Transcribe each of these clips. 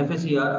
FACR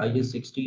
IS 16۔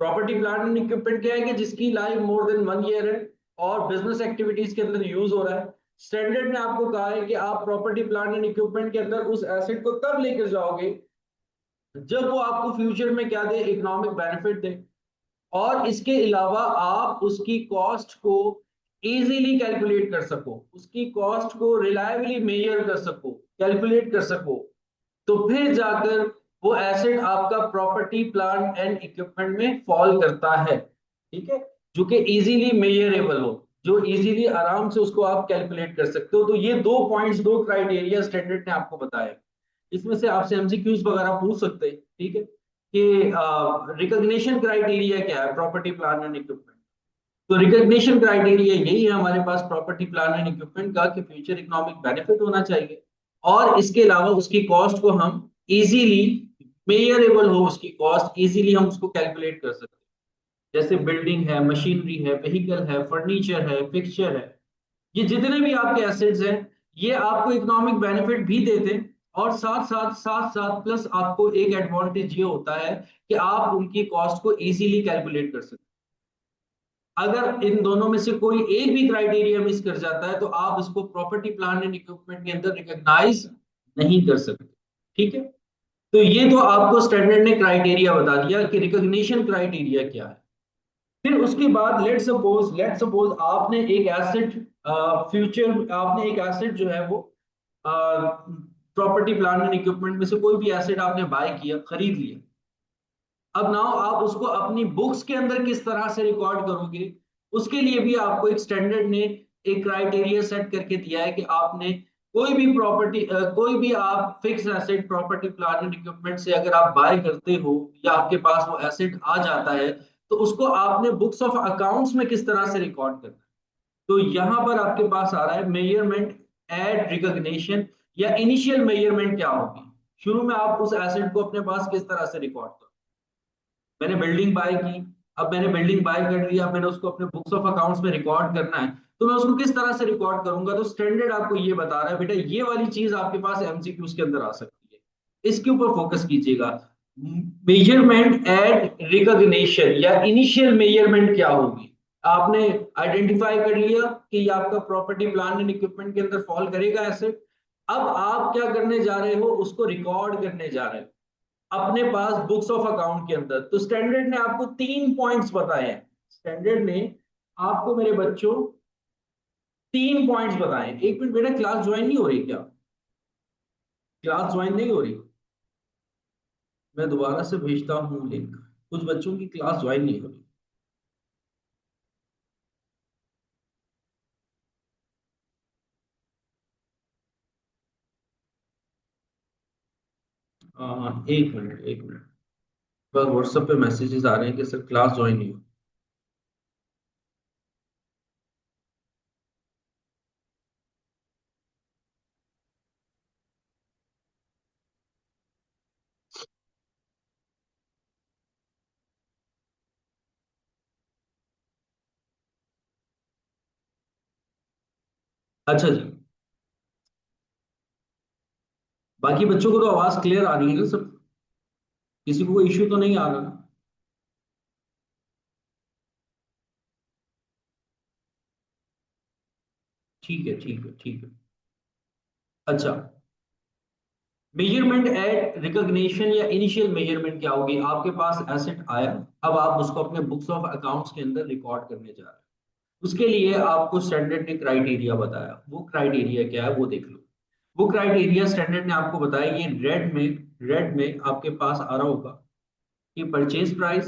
Property plant and equipment क्या है कि जिसकी लाइफ मोर देन 1 ईयर है और बिजनेस एक्टिविटीज के अंदर यूज हो रहा है। स्टैंडर्ड ने आपको कहा है कि आप प्रॉपर्टी प्लांट एंड इक्विपमेंट के अंदर उस एसेट को तब लेकर जाओगे जब वो आपको फ्यूचर में क्या दे, इकोनॉमिक बेनिफिट दे। और इसके अलावा आप उसकी कॉस्ट को इजीली कैलकुलेट कर सको, उसकी कॉस्ट को रिलायबली मेजर कर सको, कैलकुलेट कर सको, तो फिर जाकर वो एसेट आपका प्रॉपर्टी प्लांट एंड इक्विपमेंट में फॉल करता है। ठीक है, जो कि इजीली मेजरेबल हो, जो इजीली आराम से उसको आप कैलकुलेट कर सकते हो। तो ये दो पॉइंट्स, दो क्राइटेरिया स्टैंडर्ड ने आपको बताया। इसमें से आपसे एमसीक्यूज वगैरह पूछ सकते हैं, ठीक है, कि रिकॉग्निशन क्राइटेरिया क्या है प्रॉपर्टी प्लांट एंड इक्विपमेंट। तो रिकॉग्निशन क्राइटेरिया यही है हमारे पास प्रॉपर्टी प्लांट एंड इक्विपमेंट का कि फ्यूचर इकोनॉमिक बेनिफिट होना चाहिए, और इसके अलावा उसकी कॉस्ट को हम इजीली मेजरेबल हो, उसकी कॉस्ट इजीली हम उसको कैलकुलेट कर सकते हैं। जैसे बिल्डिंग है, मशीनरी है, व्हीकल है, फर्नीचर है, फिक्सचर है, ये जितने भी आपके एसेट्स हैं, ये आपको इकोनॉमिक बेनिफिट भी देते हैं, और साथ साथ प्लस आपको एक एडवांटेज ये होता है कि आप उनकी कॉस्ट को इजीली कैलकुलेट कर सकते हैं। अगर इन दोनों में से कोई एक भी क्राइटेरिया मिस कर जाता है तो आप इसको प्रॉपर्टी प्लांट एंड इक्विपमेंट के अंदर रिकॉग्नाइज नहीं कर सकते। ठीक है, तो ये तो आपको स्टैंडर्ड ने क्राइटेरिया बता दिया कि रिकॉग्निशन क्राइटेरिया क्या है। फिर उसके बाद लेट सपोज आपने एक एसेट, फ्यूचर आपने एक एसेट जो है वो प्रॉपर्टी प्लांट एंड इक्विपमेंट में से कोई भी एसेट आपने बाय किया, खरीद लिया। अब नाउ आप उसको अपनी बुक्स के अंदर किस तरह से रिकॉर्ड करोगे, उसके लिए भी आपको एक स्टैंडर्ड ने एक क्राइटेरिया सेट करके दिया है कि आपने कोई भी प्रॉपर्टी, कोई भी आप fix asset property plant and equipment से अगर आप बाय करते हो या आपके पास वो एसेट आ जाता है, तो उसको आपने बुक्स ऑफ अकाउंट्स में किस तरह से रिकॉर्ड करना है। तो यहां पर आपके पास आ रहा है मेजरमेंट एट रिकॉग्निशन, या इनिशियल मेजरमेंट क्या होगी। शुरू में आप उस एसेट को अपने पास किस तरह से रिकॉर्ड करो। मैंने बिल्डिंग बाय की, अब मैंने बिल्डिंग बाय कर लिया, मैंने उसको अपने बुक्स ऑफ अकाउंट्स में रिकॉर्ड करना है, तो मैं उसको किस तरह से रिकॉर्ड करूंगा। तो स्टैंडर्ड आपको ये बता रहा है बेटा, ये वाली चीज आपके पास एमसीक्यूज के अंदर आ सकती है, इसके ऊपर फोकस कीजिएगा। मेजरमेंट एट रिकॉग्निशन या इनिशियल मेजरमेंट क्या होगी। आपने आइडेंटिफाई कर लिया कि ये आपका प्रॉपर्टी प्लांट एंड इक्विपमेंट के अंदर फॉल करेगा एसेट। अब आप क्या करने जा रहे हो, उसको रिकॉर्ड करने जा रहे हो अपने पास बुक्स ऑफ अकाउंट के अंदर। तो स्टैंडर्ड ने आपको 3 पॉइंट्स बताए हैं, स्टैंडर्ड ने आपको मेरे बच्चों 3 पॉइंट्स बताए। एक मिनट बेटा, क्लास ज्वाइन नहीं हो रही क्या? क्लास ज्वाइन नहीं हो रही? मैं दोबारा से भेजता हूँ लिंक, कुछ बच्चों की क्लास ज्वाइन नहीं हो रही। एक मिनट, एक मिनट, बस व्हाट्सएप पे मैसेजेस आ रहे हैं कि सर क्लास ज्वाइन नहीं हो। अच्छा जी, बाकी बच्चों को तो आवाज क्लियर आ रही है ना सब? किसी को कोई इश्यू तो नहीं आ रहा ना? ठीक है, ठीक है, ठीक है। अच्छा, मेजरमेंट एट रिकॉग्निशन या इनिशियल मेजरमेंट क्या होगी। आपके पास एसेट आया, अब आप उसको अपने बुक्स ऑफ अकाउंट्स के अंदर रिकॉर्ड करने जा रहे हैं। उसके लिए आपको स्टैंडर्ड ने क्राइटेरिया बताया, वो क्राइटेरिया क्या है वो देख लो। वो क्राइटेरिया स्टैंडर्ड ने आपको बताया, ये रेड में आपके पास आ रहा होगा कि परचेज प्राइस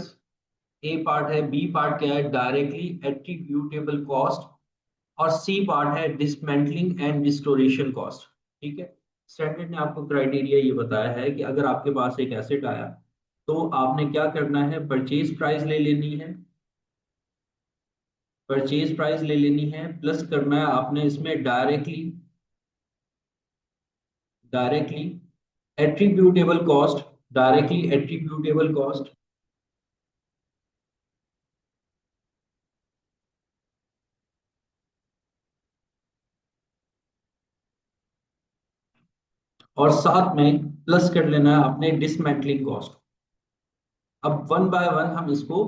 ए पार्ट है, बी पार्ट क्या है, डायरेक्टली एट्रीब्यूटेबल कॉस्ट, और सी पार्ट है डिसमेंटलिंग एंड रिस्टोरेशन कॉस्ट। ठीक है, स्टैंडर्ड ने आपको क्राइटेरिया ये बताया है कि अगर आपके पास एक एसेट आया तो आपने क्या करना है, परचेज प्राइस ले लेनी है, परचेज प्राइस ले लेनी है, प्लस करना है आपने इसमें directly attributable cost, directly attributable cost, और साथ में प्लस कर लेना है आपने डिसमेंटलिंग कॉस्ट। अब वन बाय वन हम इसको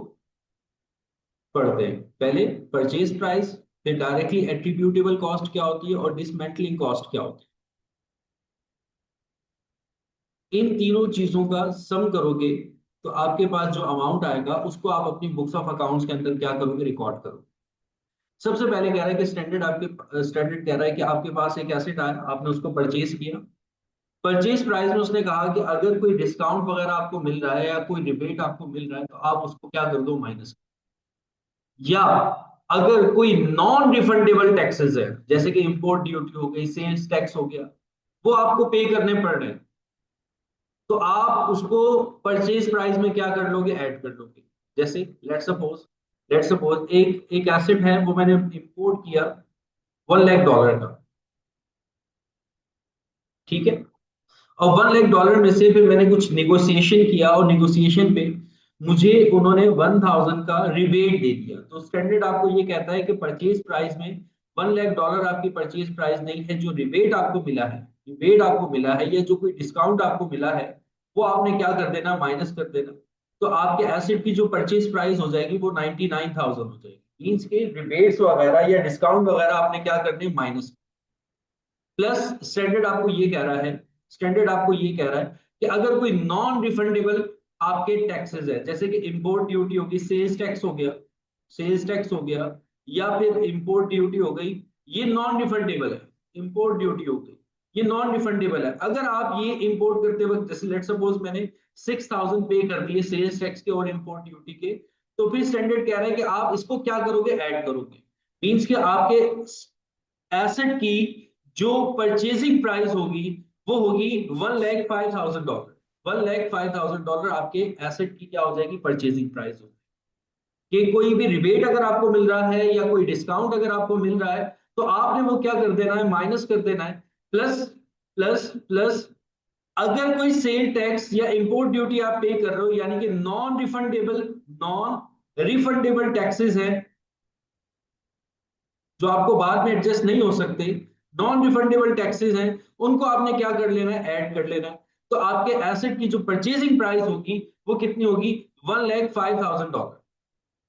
पढ़ते हैं। पहले परचेज प्राइस, फिर डायरेक्टली एट्रीब्यूटेबल कॉस्ट क्या होती है और डिसमेंटलिंग कॉस्ट क्या होती है। इन तीनों चीजों का सम करोगे तो आपके पास जो अमाउंट आएगा उसको आप अपनी बुक्स ऑफ अकाउंट्स के अंदर क्या करोगे, रिकॉर्ड करोगे। सबसे पहले कह रहा है कि स्टैंडर्ड कह रहा है कि आपके पास एक एसेट आया, आपने उसको परचेज किया। परचेज प्राइस में उसने कहा कि अगर कोई डिस्काउंट वगैरह आपको मिल रहा है या कोई रिबेट आपको मिल रहा है तो आप उसको क्या कर दो, माइनस। या अगर कोई नॉन रिफंडेबल टैक्सेस है, जैसे कि इंपोर्ट ड्यूटी हो गई, सेल्स टैक्स हो गया, वो आपको पे करने पड़ रहे हैं, तो आप उसको परचेज प्राइस में क्या कर लोगे, ऐड कर लोगे। जैसे लेट सपोज एक एक एसेट है, वो मैंने इंपोर्ट किया $1 लाख का, ठीक है। और $1 लाख में से फिर मैंने कुछ निगोशिएशन किया और निगोशिएशन पे मुझे उन्होंने 1000 का रिबेट दे दिया। तो स्टैंडर्ड आपको ये कहता है कि परचेज प्राइस में $1 लाख आपकी परचेज प्राइस नहीं है, जो रिबेट आपको मिला है, रिबेट आपको मिला है या जो कोई डिस्काउंट आपको मिला है, वो आपने क्या कर देना, माइनस कर देना। तो आपके एसेट की जो परचेज प्राइस हो जाएगी वो 99,000 हो जाएगी। मीन्स के रिबेट्स वगैरह या डिस्काउंट वगैरह आपने क्या करने, माइनस। प्लस स्टैंडर्ड आपको ये कह रहा है कि अगर कोई नॉन रिफंडेबल आपके टैक्सेस है, जैसे कि इंपोर्ट ड्यूटी होगी, सेल्स टैक्स हो गया, सेल्स टैक्स हो गया, या फिर इंपोर्ट ड्यूटी हो गई, ये नॉन रिफंडेबल है। इंपोर्ट ड्यूटी हो गई, ये नॉन रिफंडेबल है। अगर आप ये इंपोर्ट करते वक्त, जैसे लेट सपोज मैंने 6000 पे कर दिए सेल्स टैक्स के और इंपोर्ट ड्यूटी के, तो फिर स्टैंडर्ड कह रहा है कि आप इसको क्या करोगे, ऐड करोगे। मीन्स के आपके एसेट की जो परचेजिंग प्राइस होगी वो होगी $1,05,000। $1,05,000 आपके एसेट की क्या हो जाएगी, परचेजिंग प्राइस होगी। कि कोई भी रिबेट अगर आपको मिल रहा है या कोई डिस्काउंट अगर आपको मिल रहा है, तो आपने वो क्या कर देना है, माइनस कर देना है। प्लस प्लस अगर कोई सेल टैक्स या इंपोर्ट ड्यूटी आप पे कर रहे हो, यानी कि नॉन रिफंडेबल टैक्सेस है जो आपको बाद में एडजस्ट नहीं हो सकते, नॉन रिफंडेबल टैक्सेस हैं, उनको आपने क्या कर लेना है, ऐड कर लेना है। तो आपके एसेट की जो परचेजिंग प्राइस होगी वो कितनी होगी, $1,05,000।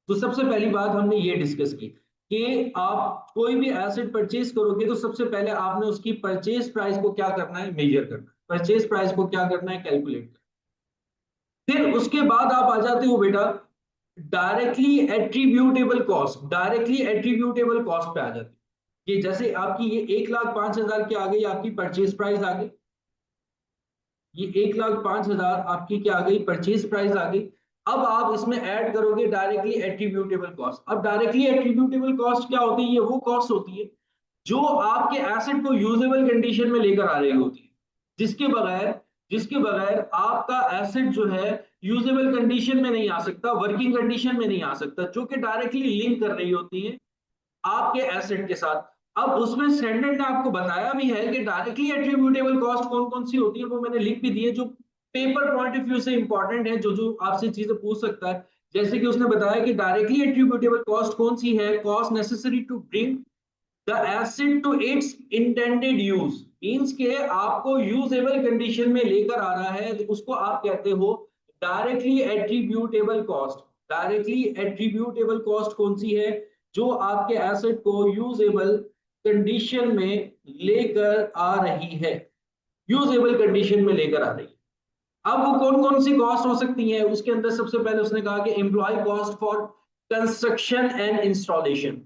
तो सबसे पहली बात हमने ये डिस्कस की कि आप कोई भी एसेट परचेज करोगे तो सबसे पहले आपने उसकी परचेज प्राइस को क्या करना है, मेजर करना है। परचेज प्राइस को क्या करना है, कैलकुलेट करना है। फिर उसके बाद आप आ जाते हो बेटा डायरेक्टली एट्रीब्यूटेबल कॉस्ट पे आ जाती है। कि जैसे आपकी ये 1,05,000 की आ गई, आपकी परचेज प्राइस आ गई। ये 1,05,000 आपकी क्या आ गई, परचेज प्राइस आ गई। अब आप इसमें ऐड करोगे डायरेक्टली एट्रीब्यूटेबल कॉस्ट। अब डायरेक्टली एट्रीब्यूटेबल कॉस्ट क्या होती है, ये वो कॉस्ट होती है जो आपके एसेट को यूजेबल कंडीशन में लेकर आ रही होती है, जिसके बगैर जिसके बगैर आपका एसेट जो है यूजेबल कंडीशन में नहीं आ सकता, वर्किंग कंडीशन में नहीं आ सकता, जो कि डायरेक्टली लिंक कर रही होती है आपके एसेट के साथ। अब उसमें स्टैंडर्ड ने आपको बताया भी है कि डायरेक्टली एट्रीब्यूटेबल कॉस्ट कौन कौन सी होती है, वो मैंने लिख भी दी है, जो पेपर पॉइंट ऑफ व्यू से इंपॉर्टेंट है, जो जो आपसे चीजें पूछ सकता है। जैसे कि उसने बताया कि डायरेक्टली एट्रीब्यूटेबल कॉस्ट कौन सी है, cost necessary to bring the asset to its intended use. Means के आपको यूजेबल कंडीशन में लेकर आ रहा है, तो उसको आप कहते हो directly attributable cost. Directly attributable cost कौन सी है, जो आपके एसेट को यूजेबल कंडीशन में लेकर आ रही है, यूजेबल कंडीशन में लेकर आ रही है। अब वो कौन कौन सी कॉस्ट हो सकती है, उसके अंदर सबसे पहले उसने कहा कि employ cost for construction and installation.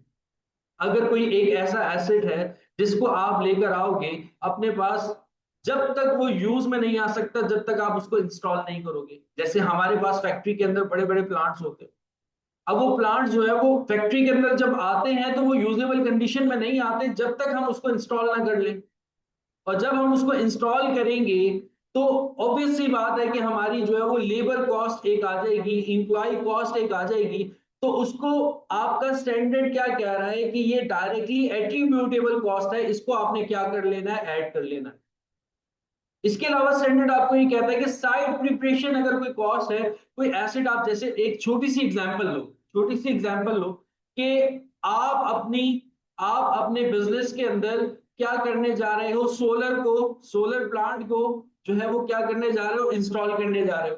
अगर कोई एक ऐसा एसेट है जिसको आप लेकर आओगे अपने पास, जब तक वो यूज में नहीं आ सकता जब तक आप उसको इंस्टॉल नहीं करोगे। जैसे हमारे पास फैक्ट्री के अंदर बड़े बड़े प्लांट्स होते हैं, अब वो प्लांट जो है वो फैक्ट्री के अंदर जब आते हैं तो वो यूजेबल कंडीशन में नहीं आते जब तक हम उसको इंस्टॉल ना कर लें। और जब हम उसको इंस्टॉल करेंगे तो ऑब्वियस सी बात है कि हमारी जो है वो लेबर कॉस्ट एक आ जाएगी, इंप्लॉय कॉस्ट एक आ जाएगी। तो उसको आपका स्टैंडर्ड क्या कह रहा है कि ये डायरेक्टली एट्रीब्यूटेबल कॉस्ट है, इसको आपने क्या कर लेना है, ऐड कर लेना है। इसके अलावा स्टैंडर्ड आपको ये कहता है कि साइड प्रिपरेशन अगर कोई कॉस्ट है, कोई एसेट, आप जैसे एक छोटी सी एग्जांपल लो कि आप अपनी आप अपने बिजनेस के अंदर क्या करने जा रहे हो, सोलर प्लांट को जो है वो क्या करने जा रहे हो, इंस्टॉल करने जा रहे हो।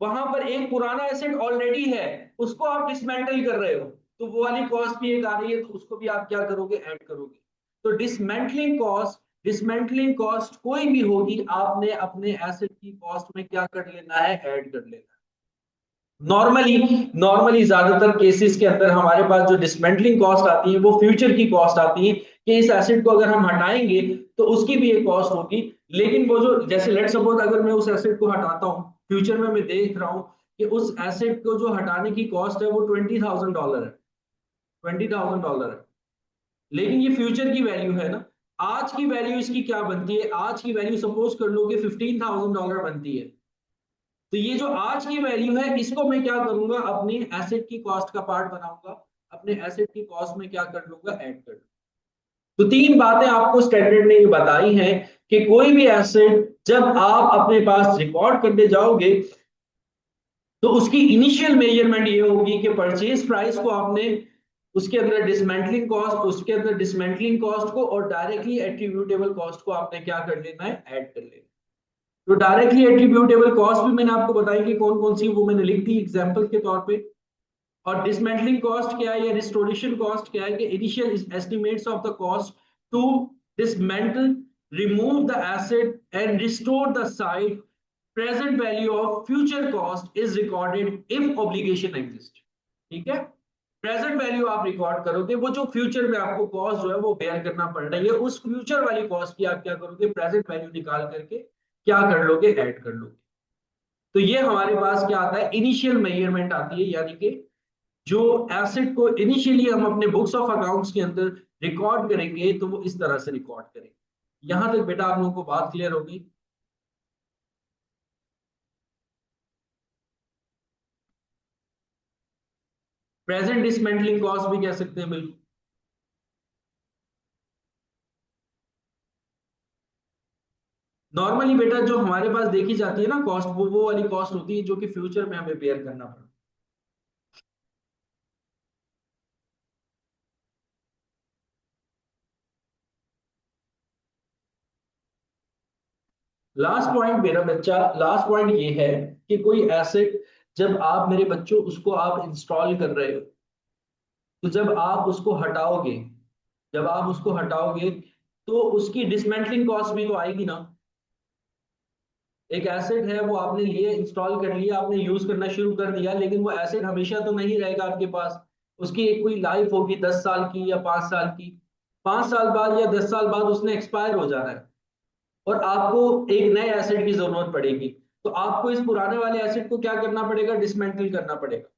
वहां पर एक पुराना एसेट ऑलरेडी है, उसको आप डिसमेंटल कर रहे हो, तो वो वाली कॉस्ट भी एक आ रही है, तो उसको भी आप क्या करोगे, ऐड करोगे। तो डिसमेंटलिंग कॉस्ट कोई भी होगी, आपने अपने एसेट की कॉस्ट में क्या कर लेना है, ऐड कर लेना है। नॉर्मली नॉर्मली ज्यादातर केसेस के अंदर हमारे पास जो डिसमेंटलिंग कॉस्ट आती है वो फ्यूचर की कॉस्ट आती है, कि इस एसेट को अगर हम हटाएंगे तो उसकी भी एक कॉस्ट होगी। लेकिन वो जो, जैसे लेट सपोज अगर मैं उस एसेट को हटाता हूँ, फ्यूचर में मैं देख रहा हूँ कि उस एसेट को जो हटाने की कॉस्ट है वो $20,000 है, $20,000 है, लेकिन ये फ्यूचर की वैल्यू है ना। आज की वैल्यू इसकी क्या बनती है, आज की वैल्यू सपोज कर लो कि $15,000 बनती है। तो ये जो आज की वैल्यू है, इसको मैं क्या करूंगा, अपनी एसेट की कॉस्ट का पार्ट बनाऊंगा, अपने एसेट की कॉस्ट में क्या कर लूंगा, ऐड कर लूंगा। तो तीन बातें आपको स्टैंडर्ड ने ये बताई हैं कि कोई भी एसेट जब आप अपने पास रिकॉर्ड करने जाओगे, तो उसकी इनिशियल मेजरमेंट ये होगी कि परचेज प्राइस को आपने, उसके अंदर डिसमेंटलिंग कॉस्ट, उसके अंदर डिसमेंटलिंग कॉस्ट को और डायरेक्टली एट्रीब्यूटेबल कॉस्ट को आपने क्या कर लेना है, ऐड कर लेना है। तो डायरेक्टली एट्रीब्यूटेबल कॉस्ट भी मैंने आपको बताई कि कौन कौन सी, वो मैंने लिख दी एग्जांपल के तौर पे। और डिसमेंटलिंग कॉस्ट क्या है या रिस्टोरेशन कॉस्ट क्या है, कि initial estimates of the cost to dismantle, remove the asset and restore the site, present value of future cost is recorded if obligation exist. ठीक है, प्रेजेंट वैल्यू आप रिकॉर्ड करोगे, वो जो फ्यूचर में आपको कॉस्ट जो है वो बेयर करना पड़ रही है, उस फ्यूचर वाली कॉस्ट की आप क्या करोगे, प्रेजेंट वैल्यू निकाल करके क्या कर लोगे, ऐड कर लोगे। तो ये हमारे पास क्या आता है, इनिशियल मेजरमेंट आती है, यानी कि जो एसेट को इनिशियली हम अपने बुक्स ऑफ अकाउंट्स के अंदर रिकॉर्ड करेंगे, तो वो इस तरह से रिकॉर्ड करेंगे। यहां तक बेटा आप लोगों को बात क्लियर होगी। प्रेजेंट डिसमेंटलिंग कॉस्ट भी कह सकते हैं, बिल्कुल। नॉर्मली बेटा जो हमारे पास देखी जाती है ना कॉस्ट, वो वाली कॉस्ट होती है जो कि फ्यूचर में हमें बेयर करना पड़ता है। लास्ट पॉइंट मेरा बच्चा, लास्ट पॉइंट ये है कि कोई एसेट जब आप मेरे बच्चों उसको आप इंस्टॉल कर रहे हो, तो जब आप उसको हटाओगे, जब आप उसको हटाओगे तो उसकी डिसमेंटलिंग कॉस्ट भी तो आएगी ना। एक एसेट है, वो आपने लिए, इंस्टॉल कर लिया, आपने यूज करना शुरू कर दिया, लेकिन वो एसेट हमेशा तो नहीं रहेगा आपके पास। उसकी एक कोई लाइफ होगी 10 साल की या 5 साल की। 5 साल बाद या 10 साल बाद उसने एक्सपायर हो जाना है, और आपको एक नए एसेट की जरूरत पड़ेगी। तो आपको इस पुराने वाले एसेट को क्या करना पड़ेगा, डिसमेंटल करना पड़ेगा,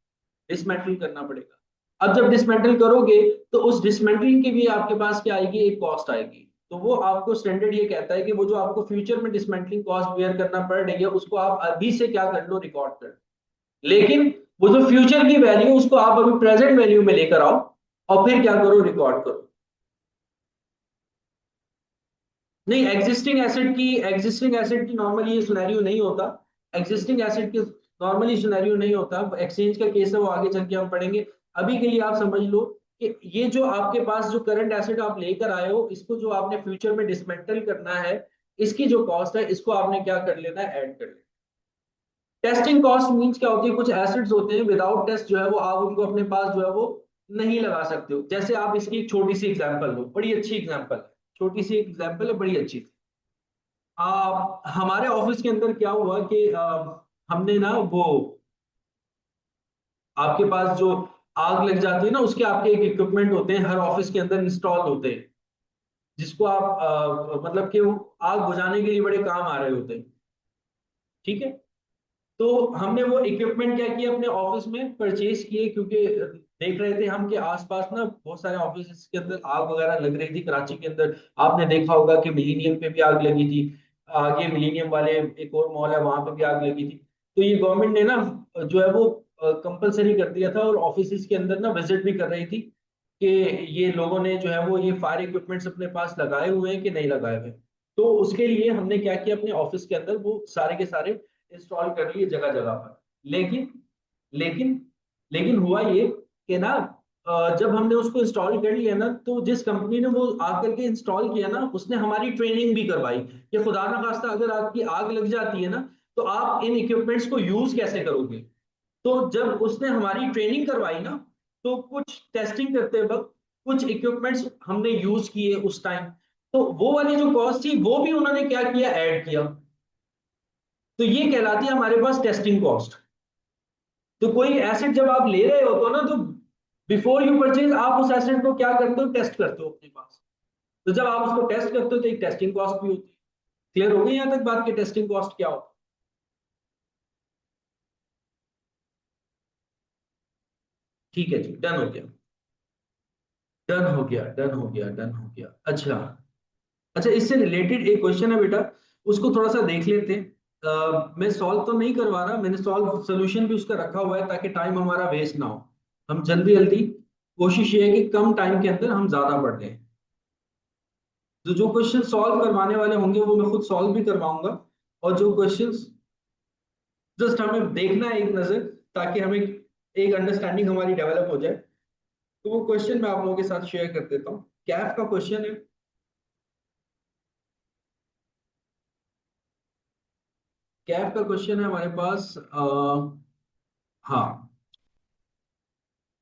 डिसमेंटल करना पड़ेगा। अब जब डिसमेंटल करोगे, तो उस डिसमेंटलिंग की भी आपके पास क्या आएगी, एक कॉस्ट आएगी। तो वो आपको स्टैंडर्ड ये कहता है कि वो जो आपको फ्यूचर में डिसमेंटलिंग कॉस्ट बेयर करना पड़ रही है, उसको आप अभी से क्या कर लो, रिकॉर्ड कर लो। लेकिन वो जो फ्यूचर की वैल्यू, उसको आप अभी प्रेजेंट वैल्यू में लेकर आओ, और फिर क्या करो, रिकॉर्ड करो। नहीं, एग्जिस्टिंग एसेट की नॉर्मली ये सिनेरियो नहीं होता। एग्जिस्टिंग एसेट की नॉर्मली सिनेरियो नहीं होता, एक्सचेंज का केस है, वो आगे चल के हम पढ़ेंगे। अभी के लिए आप समझ लो कि ये जो आपके पास जो करंट एसेट आप लेकर आए हो, इसको जो आपने फ्यूचर में डिसमेंटल करना है, इसकी जो कॉस्ट है, इसको आपने क्या कर लेना है, ऐड कर लेना। टेस्टिंग कॉस्ट मींस क्या होती है, कुछ एसेट्स होते हैं विदाउट टेस्ट जो है वो आप उनको अपने पास जो है वो नहीं लगा सकते हो। जैसे आप इसकी एक छोटी सी एग्जांपल लो, बड़ी अच्छी एग्जांपल है, छोटी सी एग्जांपल है, बड़ी अच्छी। हमारे ऑफिस के अंदर क्या हुआ कि हमने ना वो, आपके पास जो आग लग जाती है ना, उसके आपके एक इक्विपमेंट होते हैं, हर ऑफिस के अंदर इंस्टॉल होते हैं, जिसको आप मतलब कि वो आग बुझाने के लिए बड़े काम आ रहे होते हैं। ठीक है, तो हमने वो इक्विपमेंट क्या किया, अपने ऑफिस में परचेज किए, क्योंकि देख रहे थे हम कि आसपास ना बहुत सारे ऑफिस के अंदर आग वगैरह लग रही थी। कराची के अंदर आपने देखा होगा कि मिलीनियम पे भी आग लगी थी, आगे मिलीनियम वाले एक और मॉल है, वहां पे भी आग लगी थी। तो ये गवर्नमेंट ने ना जो है वो कंपलसरी कर दिया था, और ऑफिस के अंदर ना विजिट भी कर रही थी कि ये लोगों ने जो है वो ये फायर इक्विपमेंट्स अपने पास लगाए हुए हैं कि नहीं लगाए हुए। तो उसके लिए हमने क्या किया, अपने ऑफिस के अंदर वो सारे के सारे इंस्टॉल कर लिए जगह जगह पर। लेकिन लेकिन लेकिन हुआ ये कि ना, जब हमने उसको इंस्टॉल कर लिया ना, तो जिस कंपनी ने वो आकर के इंस्टॉल किया ना, उसने हमारी ट्रेनिंग भी करवाई कि खुदा ना खास्ता अगर आपकी आग लग जाती है ना, तो आप इन इक्विपमेंट्स को यूज कैसे करोगे? तो जब उसने हमारी ट्रेनिंग करवाई ना, तो कुछ टेस्टिंग करते वक्त कुछ इक्विपमेंट्स हमने यूज किए उस टाइम, तो वो वाली जो कॉस्ट थी वो भी उन्होंने क्या किया, ऐड किया। तो ये कहलाती है हमारे पास टेस्टिंग कॉस्ट। तो कोई एसेट जब आप ले रहे हो तो ना, तो बिफोर यू परचेज आप उस एसेट को क्या करते हो, टेस्ट करते हो अपने पास। तो जब आप उसको टेस्ट करते हो तो एक टेस्टिंग कॉस्ट भी होती है। क्लियर हो गई यहाँ तक बात की टेस्टिंग कॉस्ट क्या होती है? ठीक है जी, डन हो गया, डन हो गया, डन हो गया, डन हो गया। अच्छा, अच्छा, इससे रिलेटेड एक क्वेश्चन है बेटा, उसको थोड़ा सा देख लेते हैं। मैं सॉल्व तो नहीं करवा रहा, मैंने सॉल्व सोल्यूशन भी उसका रखा हुआ है ताकि टाइम हमारा वेस्ट ना हो। हम जल्दी जल्दी, कोशिश ये है कि कम टाइम के अंदर हम ज्यादा पढ़ लें। तो जो क्वेश्चन सॉल्व करवाने वाले होंगे वो मैं खुद सॉल्व भी करवाऊंगा, और जो क्वेश्चंस जस्ट हमें देखना है एक नजर, ताकि हमें एक अंडरस्टैंडिंग हमारी डेवलप हो जाए। तो वो क्वेश्चन मैं आप लोगों के साथ शेयर कर देता हूँ। कैफ का क्वेश्चन है, कैफ का क्वेश्चन है हमारे पास। हाँ,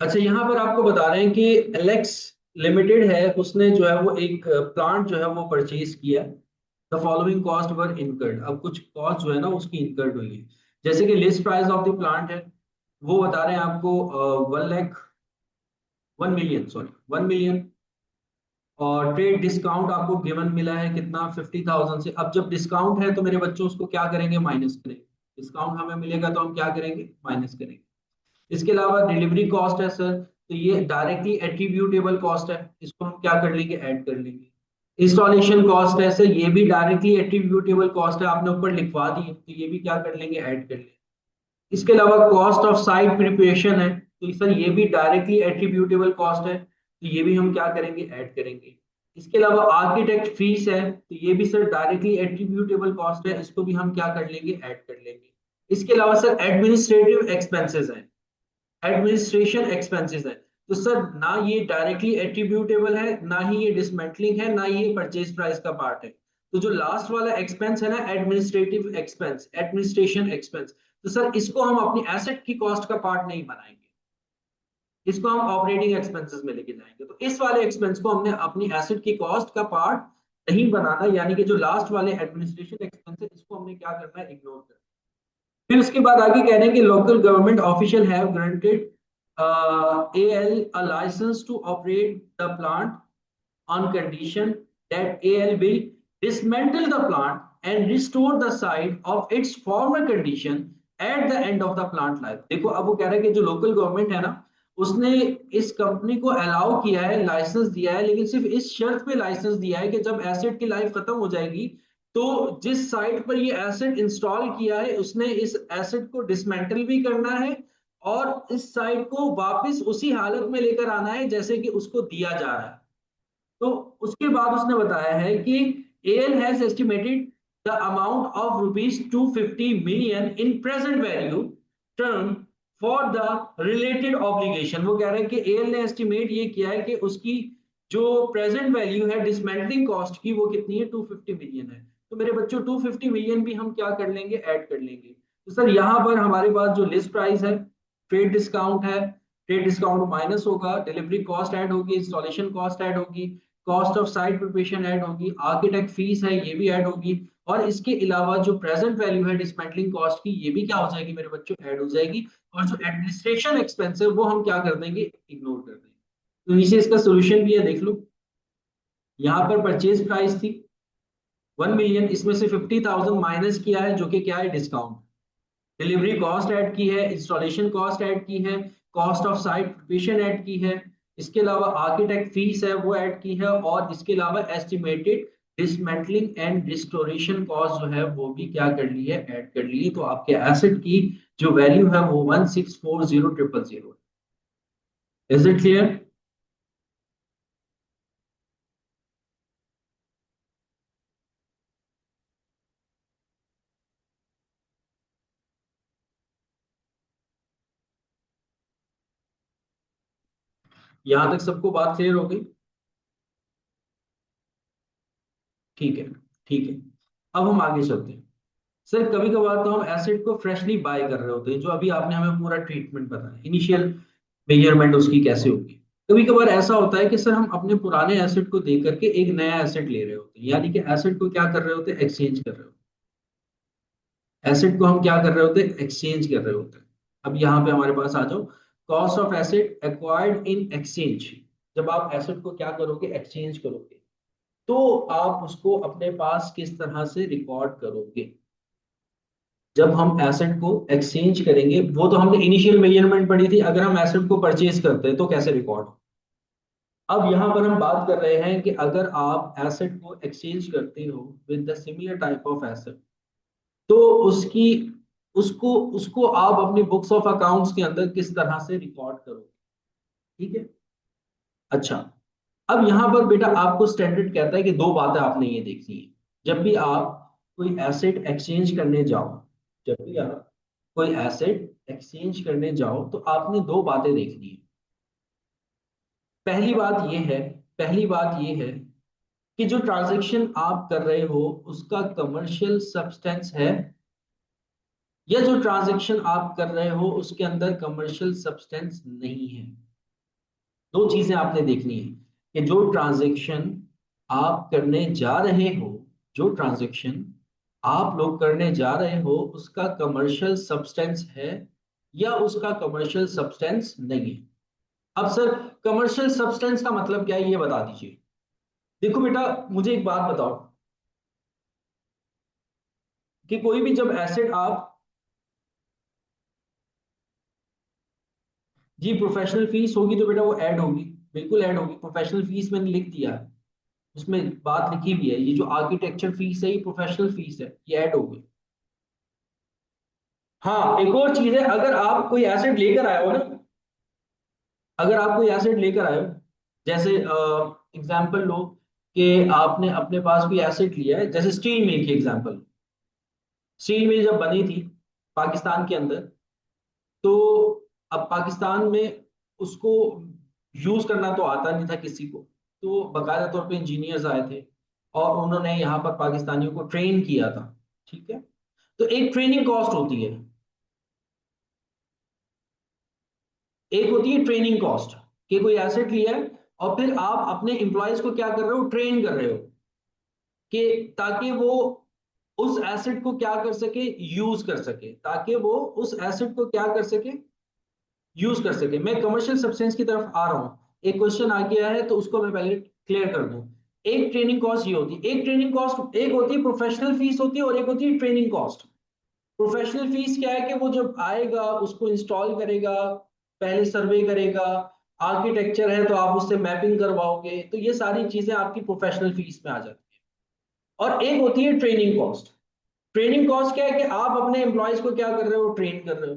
अच्छा, यहाँ पर आपको बता रहे हैं कि एलेक्स लिमिटेड है, उसने जो है वो एक प्लांट जो है वो परचेज किया। The following cost were incurred, अब कुछ कॉस्ट जो है ना उसकी इनकर्ड हुई है। जैसे कि list price of the plant है, वो बता रहे हैं आपको 1 लाख, 1 मिलियन, सॉरी 1 मिलियन। और ट्रेड डिस्काउंट आपको गिवन मिला है कितना, 50,000 से। अब जब डिस्काउंट है तो मेरे बच्चों उसको क्या करेंगे, माइनस करेंगे। डिस्काउंट हमें मिलेगा तो हम क्या करेंगे, माइनस करेंगे। इसके अलावा डिलीवरी कॉस्ट है सर, तो ये डायरेक्टली एट्रीब्यूटेबल कॉस्ट है, इसको हम क्या कर लेंगे, ऐड कर लेंगे। इंस्टॉलेशन कॉस्ट है सर, ये भी डायरेक्टली एट्रीब्यूटेबल कॉस्ट है, आपने ऊपर लिखवा दी है, तो ये भी क्या कर लेंगे, ऐड कर लेंगे। इसके अलावा कॉस्ट ऑफ साइट प्रिपरेशन है, तो सर ये भी डायरेक्टली एट्रीब्यूटेबल कॉस्ट है, तो ये भी हम क्या करेंगे, ऐड करेंगे। इसके अलावा आर्किटेक्ट फीस है, तो ये भी सर डायरेक्टली एट्रीब्यूटेबल कॉस्ट है, इसको भी हम क्या कर लेंगे, ऐड कर लेंगे। इसके अलावा सर एडमिनिस्ट्रेटिव एक्सपेंसेस हैं, एडमिनिस्ट्रेशन एक्सपेंसेस है, तो सर ना ये डायरेक्टली एट्रीब्यूटेबल है, ना ही ये डिसमेंटलिंग है, ना ही ये परचेज प्राइस का पार्ट है। तो जो लास्ट वाला एक्सपेंस है ना, एडमिनिस्ट्रेटिव एक्सपेंस, एडमिनिस्ट्रेशन एक्सपेंस, तो सर इसको हम अपनी एसेट की कॉस्ट का पार्ट नहीं बनाएंगे, इसको हम ऑपरेटिंग एक्सपेंसेस में लेके जाएंगे। तो इस वाले एक्सपेंस को हमने अपनी एसेट की कॉस्ट का पार्ट नहीं बनाना, यानी कि जो लास्ट वाले एडमिनिस्ट्रेशन एक्सपेंस है इसको हमने क्या करना है, इग्नोर करना है। फिर उसके बाद आगे कह रहे हैं कि local government official have granted AL a license to operate the plant on condition that AL will dismantle the plant and restore the site of its former condition at the end of the plant life। देखो, अब वो कह रहा है कि जो local government है ना, उसने इस कंपनी को अलाउ किया है, लाइसेंस दिया है, लेकिन सिर्फ इस शर्त पे लाइसेंस दिया है कि जब एसेट की लाइफ खत्म हो जाएगी, तो जिस साइट पर ये एसेट इंस्टॉल किया है उसने इस एसेट को डिसमेंटल भी करना है, और इस साइट को वापस उसी हालत में लेकर आना है जैसे कि उसको दिया जा रहा है। तो उसके बाद उसने बताया है कि AL has estimated the amount of rupees 250 million in present value term for the related obligation। वो कह रहे हैं कि AL ने एस्टिमेट ये किया है कि उसकी जो प्रेजेंट वैल्यू है डिसमेंटलिंग कॉस्ट की, वो कितनी है, 250 मिलियन है। तो मेरे बच्चों 250 मिलियन भी हम क्या कर लेंगे, ऐड कर लेंगे। तो सर यहाँ पर हमारे पास जो लिस्ट प्राइस है, ट्रेड डिस्काउंट है, ट्रेड डिस्काउंट माइनस होगा, डिलीवरी कॉस्ट ऐड होगी, इंस्टॉलेशन कॉस्ट ऐड होगी, cost of site preparation add होगी, आर्किटेक्ट फीस है ये भी ऐड होगी, और इसके अलावा जो प्रेजेंट वैल्यू है डिसमेंटलिंग कॉस्ट की, ये भी क्या हो जाएगी मेरे बच्चों, ऐड हो जाएगी। और जो एडमिनिस्ट्रेशन एक्सपेंस है वो हम क्या कर देंगे, इग्नोर कर देंगे। तो नीचे इसका सोल्यूशन भी है, देख लो। यहाँ पर परचेज प्राइस थी 1 मिलियन, इसमें से 50,000 माइनस किया है जो कि क्या है, डिस्काउंट। डिलीवरी कॉस्ट ऐड की है, इंस्टॉलेशन कॉस्ट ऐड की है, cost of site preparation add की है, इसके अलावा आर्किटेक्ट फीस है वो ऐड की है, और इसके अलावा estimated dismantling and restoration cost जो है वो भी क्या कर ली है, ऐड कर ली है। तो आपके एसेट की जो वैल्यू है वो 1640000। Is it clear? यहां तक सबको बात क्लियर हो गई? ठीक है, ठीक है। अब हम आगे चलते हैं। सर कभी कभार तो हम एसेट को फ्रेशली बाय कर रहे होते हैं, जो अभी आपने हमें पूरा ट्रीटमेंट बताया, इनिशियल मेजरमेंट उसकी कैसे होगी। कभी कभार ऐसा होता है कि सर हम अपने पुराने एसेट को दे करके एक नया एसेट ले रहे होते हैं, यानी कि एसेट को क्या कर रहे होते हैं, एक्सचेंज कर रहे होते हैं। एसेट को हम क्या कर रहे होते हैं, एक्सचेंज कर रहे होते हैं। अब यहाँ पे हमारे पास आ जाओ, cost of asset acquired in exchange. जब आप एसेट को क्या करोगे, एक्सचेंज करोगे, तो आप उसको अपने पास किस तरह से रिकॉर्ड करोगे। जब हम एसेट को एक्सचेंज करेंगे, वो तो हमने इनिशियल मेजरमेंट पढ़ी थी, अगर हम एसेट को परचेज करते हैं तो कैसे रिकॉर्ड। अब यहां पर हम बात कर रहे हैं कि अगर आप एसेट को एक्सचेंज करते हो with the similar type of asset, तो उसकी उसको उसको आप अपनी बुक्स ऑफ अकाउंट्स के अंदर किस तरह से रिकॉर्ड करोगे। ठीक है। अच्छा, अब यहां पर बेटा आपको स्टैंडर्ड कहता है कि दो बातें आपने ये देखनी है। जब भी आप कोई एसेट एक्सचेंज करने जाओ, जब भी आप कोई एसेट एक्सचेंज करने जाओ, तो आपने दो बातें देखनी है। पहली बात ये है, पहली बात ये है कि जो ट्रांजैक्शन आप कर रहे हो उसका कमर्शियल सब्सटेंस है, या जो ट्रांजैक्शन आप कर रहे हो उसके अंदर कमर्शियल सब्सटेंस नहीं है। दो चीजें आपने देखनी है कि जो ट्रांजैक्शन आप करने जा रहे हो, जो ट्रांजैक्शन आप लोग करने जा रहे हो उसका कमर्शियल सब्सटेंस है या उसका कमर्शियल सब्सटेंस नहीं है। अब सर कमर्शियल सब्सटेंस का मतलब क्या है, ये बता दीजिए। देखो बेटा, मुझे एक बात बताओ कि कोई भी जब एसेट आप, जी प्रोफेशनल फीस होगी तो बेटा वो ऐड होगी, बिल्कुल ऐड होगी। प्रोफेशनल फीस मैंने लिख दिया है, उसमें बात लिखी भी है, ये जो आर्किटेक्चर फीस है ये प्रोफेशनल फीस है, ये ऐड होगी। हाँ, एक और चीज है, अगर आप कोई एसेट लेकर आए हो ना, अगर आप कोई एसेट लेकर आए हो, जैसे एग्जांपल लो कि आपने अपने पास कोई एसेट लिया है, जैसे स्टील मिल की एग्जांपल। स्टील मिल जब बनी थी पाकिस्तान के अंदर, तो अब पाकिस्तान में उसको यूज करना तो आता नहीं था किसी को, तो बाकायदा तौर पे इंजीनियर्स आए थे और उन्होंने यहाँ पर पाकिस्तानियों को ट्रेन किया था। ठीक है। तो एक ट्रेनिंग कॉस्ट होती है, एक होती है ट्रेनिंग कॉस्ट, कि कोई एसेट लिया है और फिर आप अपने एम्प्लॉयज को क्या कर रहे हो, ट्रेन कर रहे हो, कि ताकि वो उस एसेट को क्या कर सके, यूज कर सके, ताकि वो उस एसेट को क्या कर सके, यूज कर सके। मैं कमर्शियल सब्सटेंस की तरफ आ रहा हूँ, एक क्वेश्चन आ गया है तो उसको मैं पहले क्लियर कर दूं। एक ट्रेनिंग कॉस्ट ये होती है, एक ट्रेनिंग कॉस्ट, एक होती है प्रोफेशनल फीस होती है और एक होती है ट्रेनिंग कॉस्ट। प्रोफेशनल फीस क्या है कि वो जब आएगा उसको इंस्टॉल करेगा, पहले सर्वे करेगा, आर्किटेक्चर है तो आप उससे मैपिंग करवाओगे, तो ये सारी चीजें आपकी प्रोफेशनल फीस में आ जाती है। और एक होती है ट्रेनिंग कॉस्ट। ट्रेनिंग कॉस्ट क्या है कि आप अपने एम्प्लॉयज को क्या कर रहे हो, ट्रेन कर रहे हो।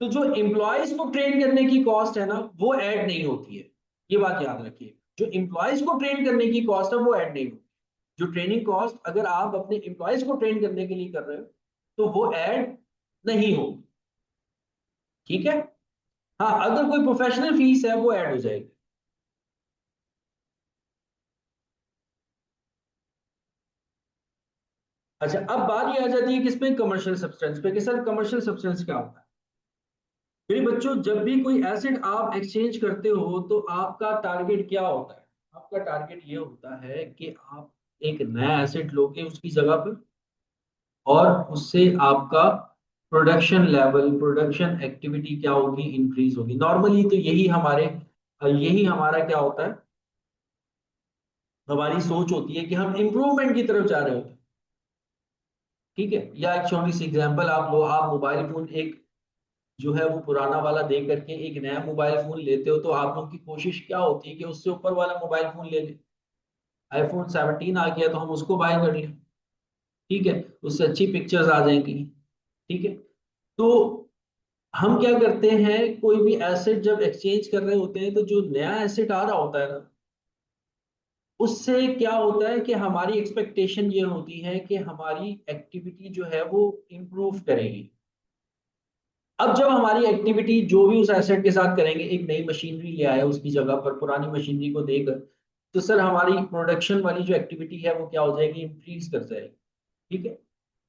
तो जो एम्प्लॉयज को ट्रेन करने की कॉस्ट है ना, वो ऐड नहीं होती है, ये बात याद रखिए। जो एम्प्लॉयज को ट्रेन करने की कॉस्ट है वो ऐड नहीं होती। जो ट्रेनिंग कॉस्ट अगर आप अपने एम्प्लॉयज को ट्रेन करने के लिए कर रहे हो तो वो ऐड नहीं होगी। ठीक है। हाँ, अगर कोई प्रोफेशनल फीस है वो ऐड हो जाएगी। अच्छा, अब बात ये आ जाती है किसमें, कमर्शियल सब्सटेंस पे, कि सर कमर्शियल सब्सटेंस क्या होता है। मेरे बच्चों, जब भी कोई एसेट आप एक्सचेंज करते हो तो आपका टारगेट क्या होता है, आपका टारगेट ये होता है कि आप एक नया एसेट लोगे उसकी जगह पर, और उससे आपका प्रोडक्शन लेवल, प्रोडक्शन एक्टिविटी क्या होगी, इंक्रीज होगी। नॉर्मली तो यही हमारा क्या होता है, हमारी सोच होती है कि हम इंप्रूवमेंट की तरफ जा रहे होते हैं। ठीक है। या एक छोटी सी एग्जांपल आप लो, आप मोबाइल फोन एक जो है वो पुराना वाला दे करके एक नया मोबाइल फोन लेते हो, तो आप लोगों की कोशिश क्या होती है कि उससे ऊपर वाला मोबाइल फोन ले लें। आईफोन 17 आ गया तो हम उसको बाय कर लें। ठीक है, उससे अच्छी पिक्चर्स आ जाएंगी। ठीक है। तो हम क्या करते हैं, कोई भी एसेट जब एक्सचेंज कर रहे होते हैं तो जो नया एसेट आ रहा होता है ना, उससे क्या होता है कि हमारी एक्सपेक्टेशन ये होती है कि हमारी एक्टिविटी जो है वो इम्प्रूव करेगी। अब जब हमारी एक्टिविटी जो भी उस एसेट के साथ करेंगे, एक नई मशीनरी ले आया उसकी जगह पर पुरानी मशीनरी को देकर, तो सर हमारी प्रोडक्शन वाली जो एक्टिविटी है वो क्या हो जाएगी, इंक्रीज कर जाएगी। ठीक है।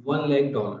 $1,00,000،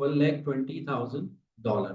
$1,20,000.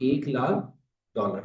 $1,00,000.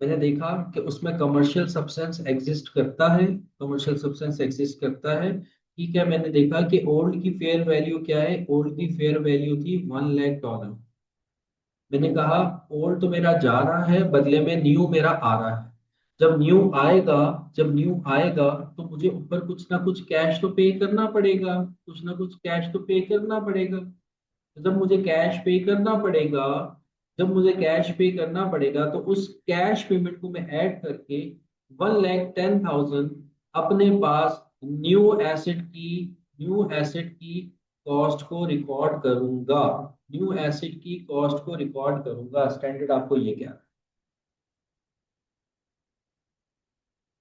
मैंने देखा कि उसमें कमर्शियल सब्सटेंस एग्जिस्ट करता है, कमर्शियल सब्सटेंस एग्जिस्ट करता है। ठीक है, मैंने देखा कि ओल्ड की फेयर वैल्यू क्या है, ओल्ड की फेयर वैल्यू थी $1 लाख। मैंने कहा ओल्ड तो मेरा जा रहा है, बदले में न्यू मेरा आ रहा है। जब न्यू आएगा, जब न्यू आएगा तो मुझे ऊपर कुछ ना कुछ कैश तो पे करना पड़ेगा, कुछ ना कुछ कैश तो पे करना पड़ेगा। तो जब मुझे कैश पे करना पड़ेगा, जब मुझे कैश पे करना पड़ेगा तो उस कैश पेमेंट को मैं ऐड करके 1,10,000 अपने पास न्यू एसेट की, न्यू एसेट की कॉस्ट को रिकॉर्ड करूंगा, न्यू एसेट की कॉस्ट को रिकॉर्ड करूंगा। स्टैंडर्ड आपको ये क्या है?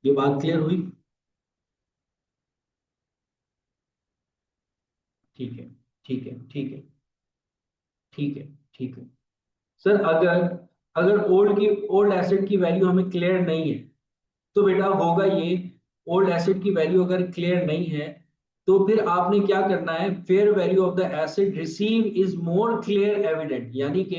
ये बात क्लियर हुई? ठीक है, ठीक है, ठीक है, ठीक है, ठीक है। सर अगर, अगर ओल्ड की, ओल्ड एसेट की वैल्यू हमें क्लियर नहीं है, तो बेटा होगा ये, ओल्ड एसेट की वैल्यू अगर क्लियर नहीं है तो फिर आपने क्या करना है, fair value of the asset receive is more clear evident, यानी कि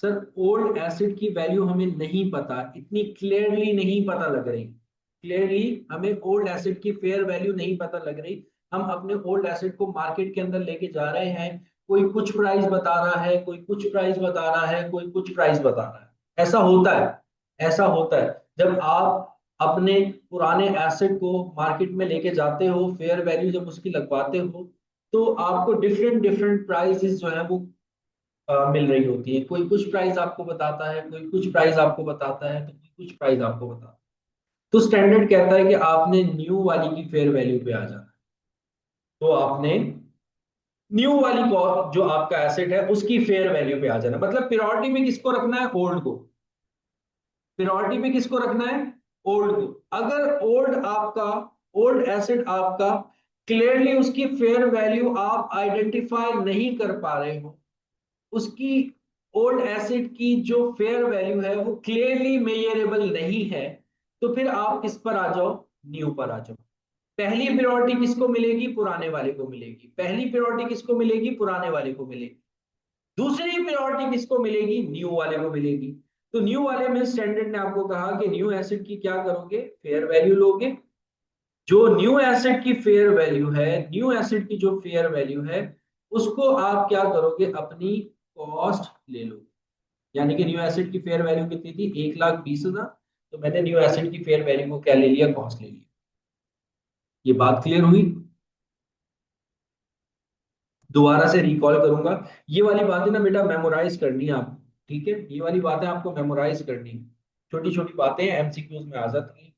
सर ओल्ड एसेट की वैल्यू हमें नहीं पता, इतनी क्लियरली नहीं पता लग रही, क्लियरली हमें ओल्ड एसेट की फेयर वैल्यू नहीं पता लग रही। हम अपने ओल्ड एसेट को मार्केट के अंदर लेके जा रहे हैं, कोई कुछ प्राइस बता रहा है, कोई कुछ प्राइस बता रहा है, कोई कुछ प्राइस बता रहा है। ऐसा होता है, ऐसा होता है जब आप अपने पुराने एसेट को मार्केट में लेके जाते हो, फेयर वैल्यू जब उसकी लगवाते हो, तो आपको डिफरेंट डिफरेंट प्राइसेस जो है वो मिल रही होती है। कोई कुछ प्राइस आपको बताता है, कोई कुछ प्राइस आपको बताता है, तो कोई कुछ प्राइस आपको बताता है। तो स्टैंडर्ड कहता है कि आपने न्यू वाली की फेयर वैल्यू पे आ जाना है। तो आपने न्यू वाली जो आपका एसेट है उसकी फेयर वैल्यू पे आ जाना, मतलब प्रायोरिटी में किसको रखना है, ओल्ड को। प्रायोरिटी में किसको रखना है, ओल्ड को। अगर ओल्ड आपका, ओल्ड एसेट आपका क्लियरली उसकी फेयर वैल्यू आप आइडेंटिफाई नहीं कर पा रहे हो, उसकी ओल्ड एसेट की जो फेयर वैल्यू है वो क्लियरली मेजरेबल नहीं है, तो फिर आप किस पर आ जाओ, न्यू पर आ जाओ। पहली प्रायोरिटी किसको मिलेगी, पुराने वाले को मिलेगी। पहली प्रायोरिटी किसको मिलेगी, पुराने वाले को मिलेगी। दूसरी प्रायोरिटी किसको मिलेगी, न्यू वाले को मिलेगी। तो न्यू वाले में स्टैंडर्ड ने आपको कहा कि न्यू एसेट की क्या करोगे, फेयर वैल्यू लोगे। जो न्यू एसेट की फेयर वैल्यू है, न्यू एसेट की जो फेयर वैल्यू है उसको आप क्या करोगे, अपनी कॉस्ट ले लो। यानी कि न्यू एसेट की फेयर वैल्यू कितनी थी, 1,20,000, तो मैंने न्यू एसेट की फेयर वैल्यू को क्या ले लिया, कॉस्ट ले लिया। ये बात क्लियर हुई? दोबारा से रिकॉल करूंगा, ये वाली बातें ना बेटा मेमोराइज करनी है आपको। ठीक है, ये वाली बातें आपको मेमोराइज करनी है। छोटी छोटी बातें एमसीक्यूज में आ जाती हैं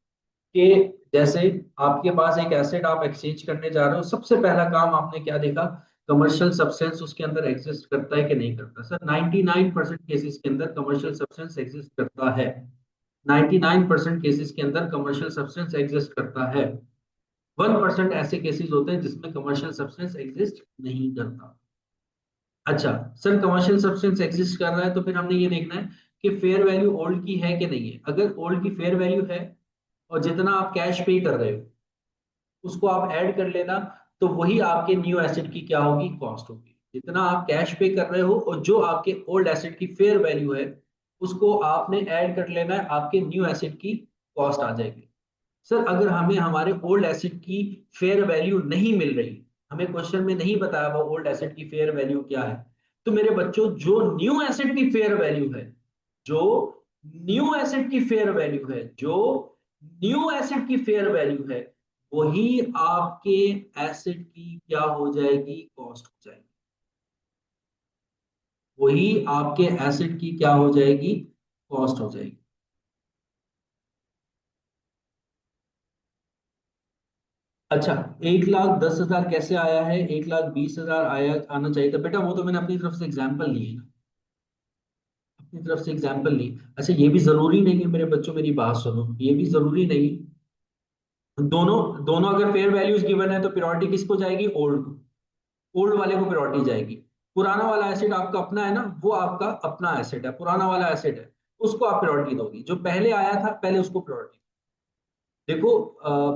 कि जैसे आपके पास एक एसेट आप एक्सचेंज करने जा रहे हो, सबसे पहला काम आपने क्या देखा, कमर्शियल सब्सटेंस उसके अंदर एग्जिस्ट करता है कि नहीं करता। सर 99% केसेस के अंदर कमर्शियल सब्सटेंस एग्जिस्ट करता है, 99% केसेस के अंदर कमर्शियल सब्सटेंस एग्जिस्ट करता है। 1% ऐसे केसेस होते हैं जिसमें कमर्शियल सब्सटेंस एग्जिस्ट नहीं करता। अच्छा, सर कमर्शियल सब्सटेंस एग्जिस्ट कर रहा है तो फिर हमने ये देखना है कि फेयर वैल्यू ओल्ड की है कि नहीं है। अगर ओल्ड की फेयर वैल्यू है और जितना आप कैश पे कर रहे हो उसको आप ऐड कर लेना, तो वही आपके न्यू एसेट की क्या होगी, कॉस्ट होगी। जितना आप कैश पे कर रहे हो और जो आपके ओल्ड एसेट की फेयर वैल्यू है उसको आपने ऐड कर लेना है, आपके न्यू एसेट की कॉस्ट आ जाएगी। सर अगर हमें हमारे ओल्ड एसेट की फेयर वैल्यू नहीं मिल रही, हमें क्वेश्चन में नहीं बताया हुआ ओल्ड एसेट की फेयर वैल्यू क्या है, तो मेरे बच्चों जो न्यू एसेट की फेयर वैल्यू है, जो न्यू एसेट की फेयर वैल्यू है, जो न्यू एसेट की फेयर वैल्यू है, वही आपके एसेट की क्या हो जाएगी, कॉस्ट हो जाएगी। वही आपके एसेट की क्या हो जाएगी, कॉस्ट हो जाएगी। अच्छा, 1,10,000 कैसे आया है, 1,20,000 आया, आना चाहिए था बेटा, वो तो मैंने अपनी तरफ से एग्जाम्पल ली है ना, अपनी तरफ से एग्जाम्पल ली। अच्छा, ये भी जरूरी नहीं है मेरे बच्चों, मेरी बात सुनो, ये भी जरूरी नहीं, दोनों दोनों अगर फेयर वैल्यूज गिवन है तो प्रायोरिटी किसको जाएगी, ओल्ड को, ओल्ड वाले को प्रायोरिटी जाएगी। पुराना वाला एसेट आपका अपना है ना, वो आपका अपना एसेट है, पुराना वाला एसेट है, उसको आप प्रायोरिटी दोगी। जो पहले आया था पहले उसको प्रायोरिटी। देखो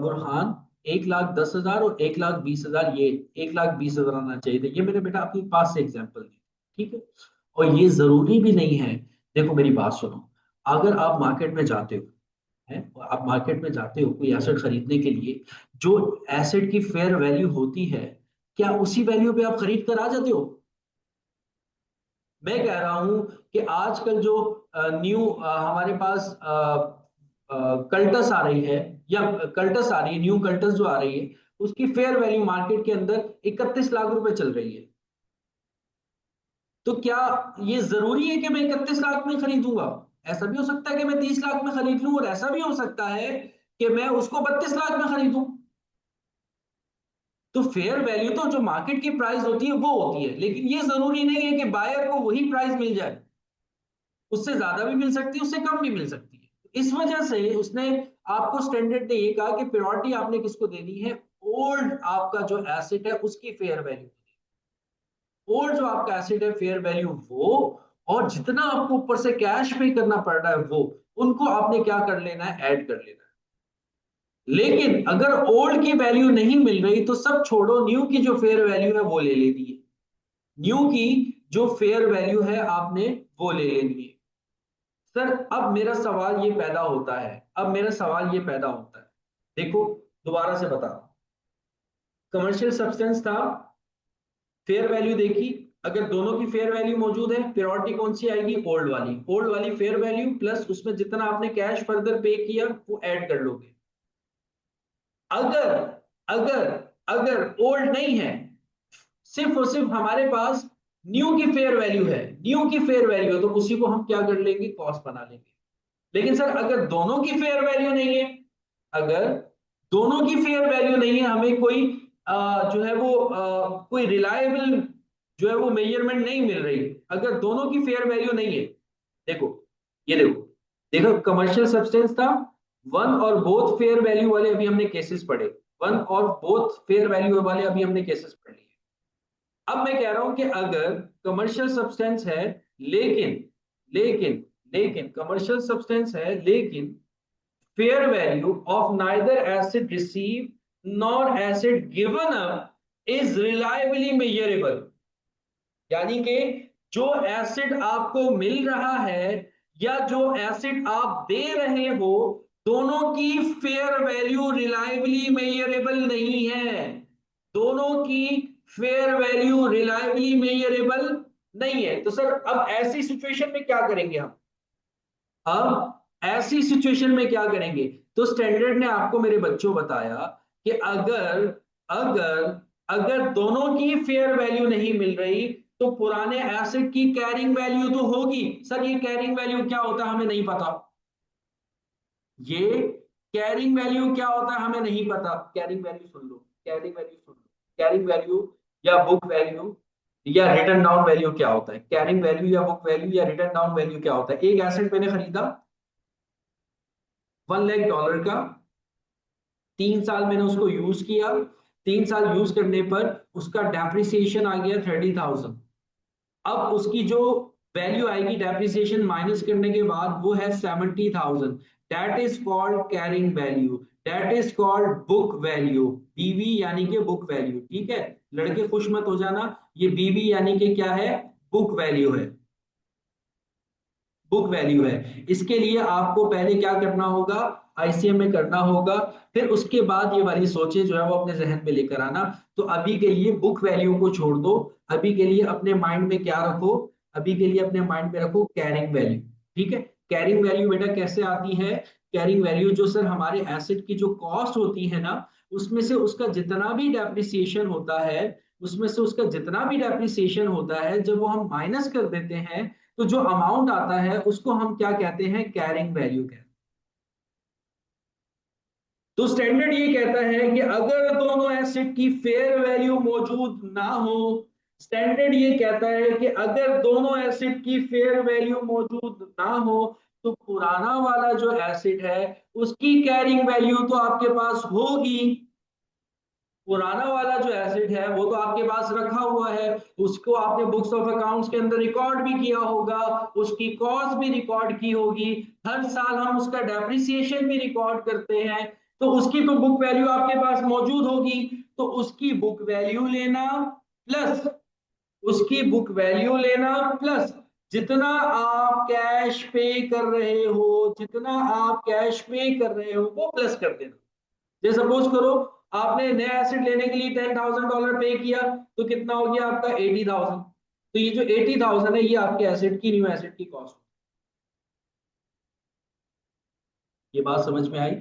बुरहान, 1,10,000 और 1,20,000, ये 1,20,000 आना चाहिए था, ये मैंने बेटा अपनी पास से एग्जांपल दी। ठीक है, और ये जरूरी भी नहीं है देखो मेरी बात सुनो, अगर आप मार्केट में जाते हो, है, आप मार्केट में जाते हो कोई एसेट खरीदने के लिए, जो एसेट की फेयर वैल्यू होती है, क्या उसी वैल्यू पे आप खरीद कर आ जाते हो? मैं कह रहा हूं कि आजकल जो न्यू हमारे पास कल्टस आ रही है, या कल्टस आ रही है, न्यू कल्टस जो आ रही है, उसकी फेयर वैल्यू मार्केट के अंदर 31 लाख रुपए चल रही है। तो क्या ये जरूरी है कि मैं 31 लाख में खरीदूंगा? ऐसा भी हो सकता है कि मैं 30 लाख में खरीद लूं, और ऐसा भी हो सकता है कि मैं उसको 32 लाख में खरीदूं। तो फेयर वैल्यू तो जो मार्केट की प्राइस होती है वो होती है, लेकिन ये जरूरी नहीं है कि बायर को वही प्राइस मिल जाए। उससे ज्यादा भी मिल सकती है, उससे कम भी मिल सकती है। इस वजह से उसने, आपको स्टैंडर्ड ने ये कहा कि प्रायोरिटी आपने किसको देनी है? ओल्ड आपका जो एसेट है उसकी फेयर वैल्यू। ओल्ड जो आपका एसेट है फेयर वैल्यू वो, और जितना आपको ऊपर से कैश पे करना पड़ रहा है वो, उनको आपने क्या कर लेना है? ऐड कर लेना है। लेकिन अगर ओल्ड की वैल्यू नहीं मिल रही तो सब छोड़ो, न्यू की जो फेयर वैल्यू है वो ले लेनी है। न्यू की जो फेयर वैल्यू है आपने वो ले लेनी है। सर अब मेरा सवाल ये पैदा होता है, अब मेरा सवाल ये पैदा होता है, देखो दोबारा से बता, कमर्शियल सब्सटेंस था, फेयर वैल्यू देखी, अगर दोनों की फेयर वैल्यू मौजूद है, प्रायोरिटी कौन सी आएगी? ओल्ड वाली। ओल्ड वाली फेयर वैल्यू प्लस उसमें जितना आपने कैश फर्दर पे किया वो ऐड कर लोगे। अगर अगर अगर ओल्ड नहीं है, सिर्फ और सिर्फ हमारे पास न्यू की फेयर वैल्यू है, न्यू की फेयर वैल्यू है, तो उसी को हम क्या कर लेंगे? कॉस्ट बना लेंगे। लेकिन सर अगर दोनों की फेयर वैल्यू नहीं है, अगर दोनों की फेयर वैल्यू नहीं है, हमें कोई जो है वो कोई रिलायबल जो है वो मेजरमेंट नहीं मिल रही, अगर दोनों की फेयर वैल्यू नहीं है, देखो ये देखो, देखो कमर्शियल सब्सटेंस था, वन और बोथ फेयर वैल्यू वाले अभी हमने केसेस पढ़े, वन और बोथ फेयर वैल्यू वाले अभी हमने केसेस पढ़ लिए। अब मैं कह रहा हूं कि अगर कमर्शियल सब्सटेंस है, लेकिन लेकिन लेकिन कमर्शियल सब्सटेंस है, लेकिन fair value of neither asset received nor asset given up is reliably measurable। यानी कि जो एसिड आपको मिल रहा है या जो एसिड आप दे रहे हो, दोनों की फेयर वैल्यू रिलायबली मेजरेबल नहीं है। दोनों की फेयर वैल्यू रिलायबली मेजरेबल नहीं है। तो सर अब ऐसी सिचुएशन में क्या करेंगे हम? अब ऐसी सिचुएशन में क्या करेंगे? तो स्टैंडर्ड ने आपको मेरे बच्चों बताया कि अगर अगर अगर दोनों की फेयर वैल्यू नहीं मिल रही तो पुराने एसेट की कैरिंग वैल्यू तो होगी। सर ये कैरिंग वैल्यू क्या होता है हमें नहीं पता, ये कैरिंग वैल्यू क्या होता है हमें नहीं पता। कैरिंग वैल्यू सुन लो, कैरिंग वैल्यू सुन लो, कैरिंग वैल्यू या बुक वैल्यू या रिटर्न डाउन वैल्यू क्या होता है? कैरिंग वैल्यू या बुक वैल्यू या रिटर्न डाउन वैल्यू क्या होता है? एक एसेट मैंने खरीदा $1 लाख का, 3 साल मैंने उसको यूज किया, 3 साल यूज करने पर उसका डेप्रिसिएशन आ गया 30,000। अब उसकी जो वैल्यू आएगी डेप्रिसिएशन माइनस करने के बाद वो है 70,000। That is called carrying value, that is called book value. बीवी यानी कि बुक वैल्यू, ठीक है? लड़के खुश मत हो जाना, ये बीवी यानी कि क्या है? बुक वैल्यू है, बुक वैल्यू है। इसके लिए आपको पहले क्या करना होगा? आईसीएम में करना होगा, फिर उसके बाद ये वाली सोचें जो है वो अपने जहन में लेकर आना। तो अभी के लिए बुक वैल्यू को छोड़ दो, अभी के लिए अपने माइंड में क्या रखो? अभी के लिए अपने माइंड में रखो कैरिंग वैल्यू। ठीक है? कैरिंग वैल्यू बेटा कैसे आती है? कैरिंग वैल्यू जो सर हमारे एसेट की जो कॉस्ट होती है ना, उसमें से उसका जितना भी डेप्रिसिएशन होता है, उसमें से उसका जितना भी डेप्रिसिएशन होता है, जब वो हम माइनस कर देते हैं तो जो अमाउंट आता है उसको हम क्या कहते हैं? कैरिंग वैल्यू कहते हैं। तो स्टैंडर्ड ये कहता है कि अगर दोनों एसेट की फेयर वैल्यू मौजूद ना हो, स्टैंडर्ड ये कहता है कि अगर दोनों एसेट की फेयर वैल्यू मौजूद ना हो तो पुराना वाला जो एसेट है उसकी कैरिंग वैल्यू तो आपके पास होगी। पुराना वाला जो एसेट है वो तो आपके पास रखा हुआ है, उसको आपने बुक्स ऑफ अकाउंट्स के अंदर रिकॉर्ड भी किया होगा, उसकी कॉस्ट भी रिकॉर्ड की होगी, हर साल हम उसका डेप्रिसिएशन भी रिकॉर्ड करते हैं, तो उसकी तो बुक वैल्यू आपके पास मौजूद होगी। तो उसकी बुक वैल्यू लेना प्लस उसकी बुक वैल्यू लेना प्लस जितना आप कैश पे कर रहे हो, जितना आप कैश पे कर रहे हो वो प्लस कर देना। जैसे सपोज करो आपने नया एसेट लेने के लिए $10,000 पे किया, तो कितना हो गया आपका 80,000। तो ये जो 80,000 है ये आपके एसेट की, न्यू एसेट की कॉस्ट। ये बात समझ में आई?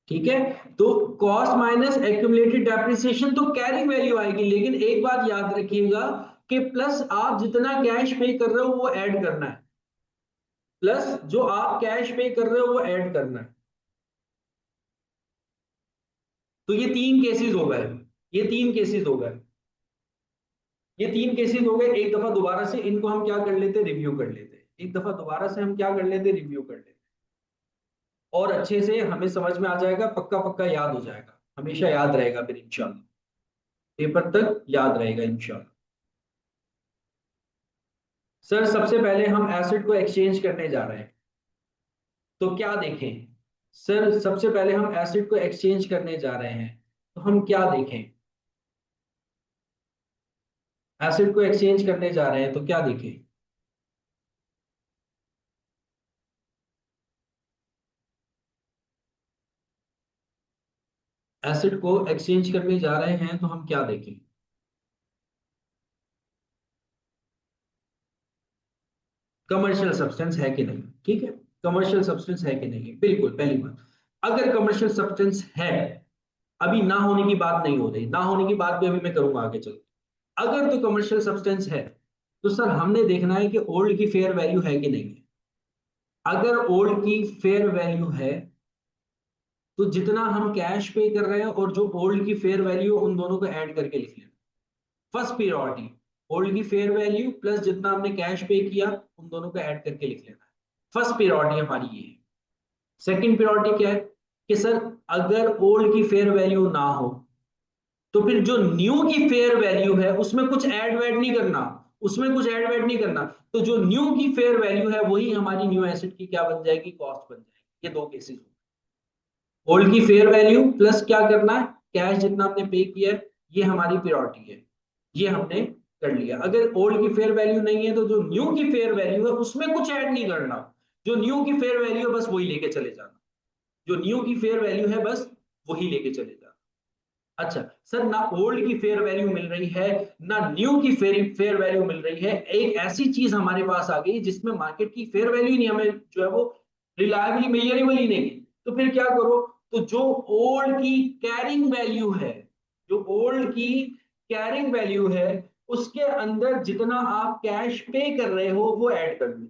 ठीक है, तो कॉस्ट माइनस एक्यूमुलेटेड डेप्रिसिएशन तो कैरिंग वैल्यू आएगी, लेकिन एक बात याद रखिएगा कि प्लस आप जितना कैश पे कर रहे हो वो ऐड करना है। प्लस जो आप कैश पे कर रहे हो वो ऐड करना है। तो ये तीन केसेस हो गए। ये तीन केसेस हो गए। ये तीन केसेस हो गए। एक दफा दोबारा से इनको हम क्या कर लेते, रिव्यू कर लेते। एक दफा दोबारा से हम क्या कर लेते, रिव्यू कर लेते, और अच्छे से हमें समझ में आ जाएगा, पक्का पक्का याद हो जाएगा, हमेशा याद रहेगा फिर इंशाल्लाह, पेपर तक याद रहेगा इंशाल्लाह। सर सबसे पहले हम एसिड को एक्सचेंज करने जा रहे हैं, तो क्या देखें? सर सबसे पहले हम एसिड को एक्सचेंज करने जा रहे हैं, तो हम क्या देखें? एसिड को एक्सचेंज करने जा रहे हैं तो क्या देखें? एसिड को एक्सचेंज करने जा रहे हैं तो हम क्या देखें? कमर्शियल सब्सटेंस है कि नहीं। ठीक है, कमर्शियल सब्सटेंस है कि नहीं, बिल्कुल पहली बात। अगर कमर्शियल सब्सटेंस है, अभी ना होने की बात नहीं हो रही, ना होने की बात भी अभी मैं करूंगा आगे चल। अगर तो कमर्शियल सब्सटेंस है, तो सर हमने देखना है कि ओल्ड की फेयर वैल्यू है कि नहीं है। अगर ओल्ड की फेयर वैल्यू है, तो जितना हम कैश पे कर रहे हैं और जो ओल्ड की फेयर वैल्यू, उन दोनों को ऐड करके लिख लेना। फर्स्ट प्रियोरिटी, ओल्ड की फेयर वैल्यू प्लस जितना हमने कैश पे किया, उन दोनों को ऐड करके लिख लेना है। फर्स्ट प्रियोरिटी हमारी ये है। सेकंड प्रियोरिटी क्या है कि सर अगर ओल्ड की फेयर वैल्यू ना हो, तो फिर जो न्यू की फेयर वैल्यू है उसमें कुछ ऐड वैड नहीं करना, उसमें कुछ ऐड वैड नहीं करना। तो जो न्यू की फेयर वैल्यू है वही हमारी न्यू एसेट की क्या बन जाएगी, कॉस्ट बन जाएगी। ये दो केसेस, ओल्ड की फेयर वैल्यू प्लस क्या करना है, कैश जितना आपने पे किया है, ये हमारी प्रायोरिटी है, ये हमने कर लिया। अगर ओल्ड की फेयर वैल्यू नहीं है, तो जो न्यू की फेयर वैल्यू है उसमें कुछ ऐड नहीं करना, जो न्यू की फेयर वैल्यू है बस वही लेके चले जाना, जो न्यू की फेयर वैल्यू है बस वही लेके चले जाना। अच्छा सर, ना ओल्ड की फेयर वैल्यू मिल रही है, ना न्यू की फेयर वैल्यू मिल रही है, एक ऐसी चीज हमारे पास आ गई जिसमें मार्केट की फेयर वैल्यू ही नहीं, हमें जो है वो रिलायबली मेजरेबल ही नहीं। तो फिर क्या करो, तो जो ओल्ड की कैरिंग वैल्यू है, जो ओल्ड की कैरिंग वैल्यू है, उसके अंदर जितना आप कैश पे कर रहे हो वो ऐड कर लो।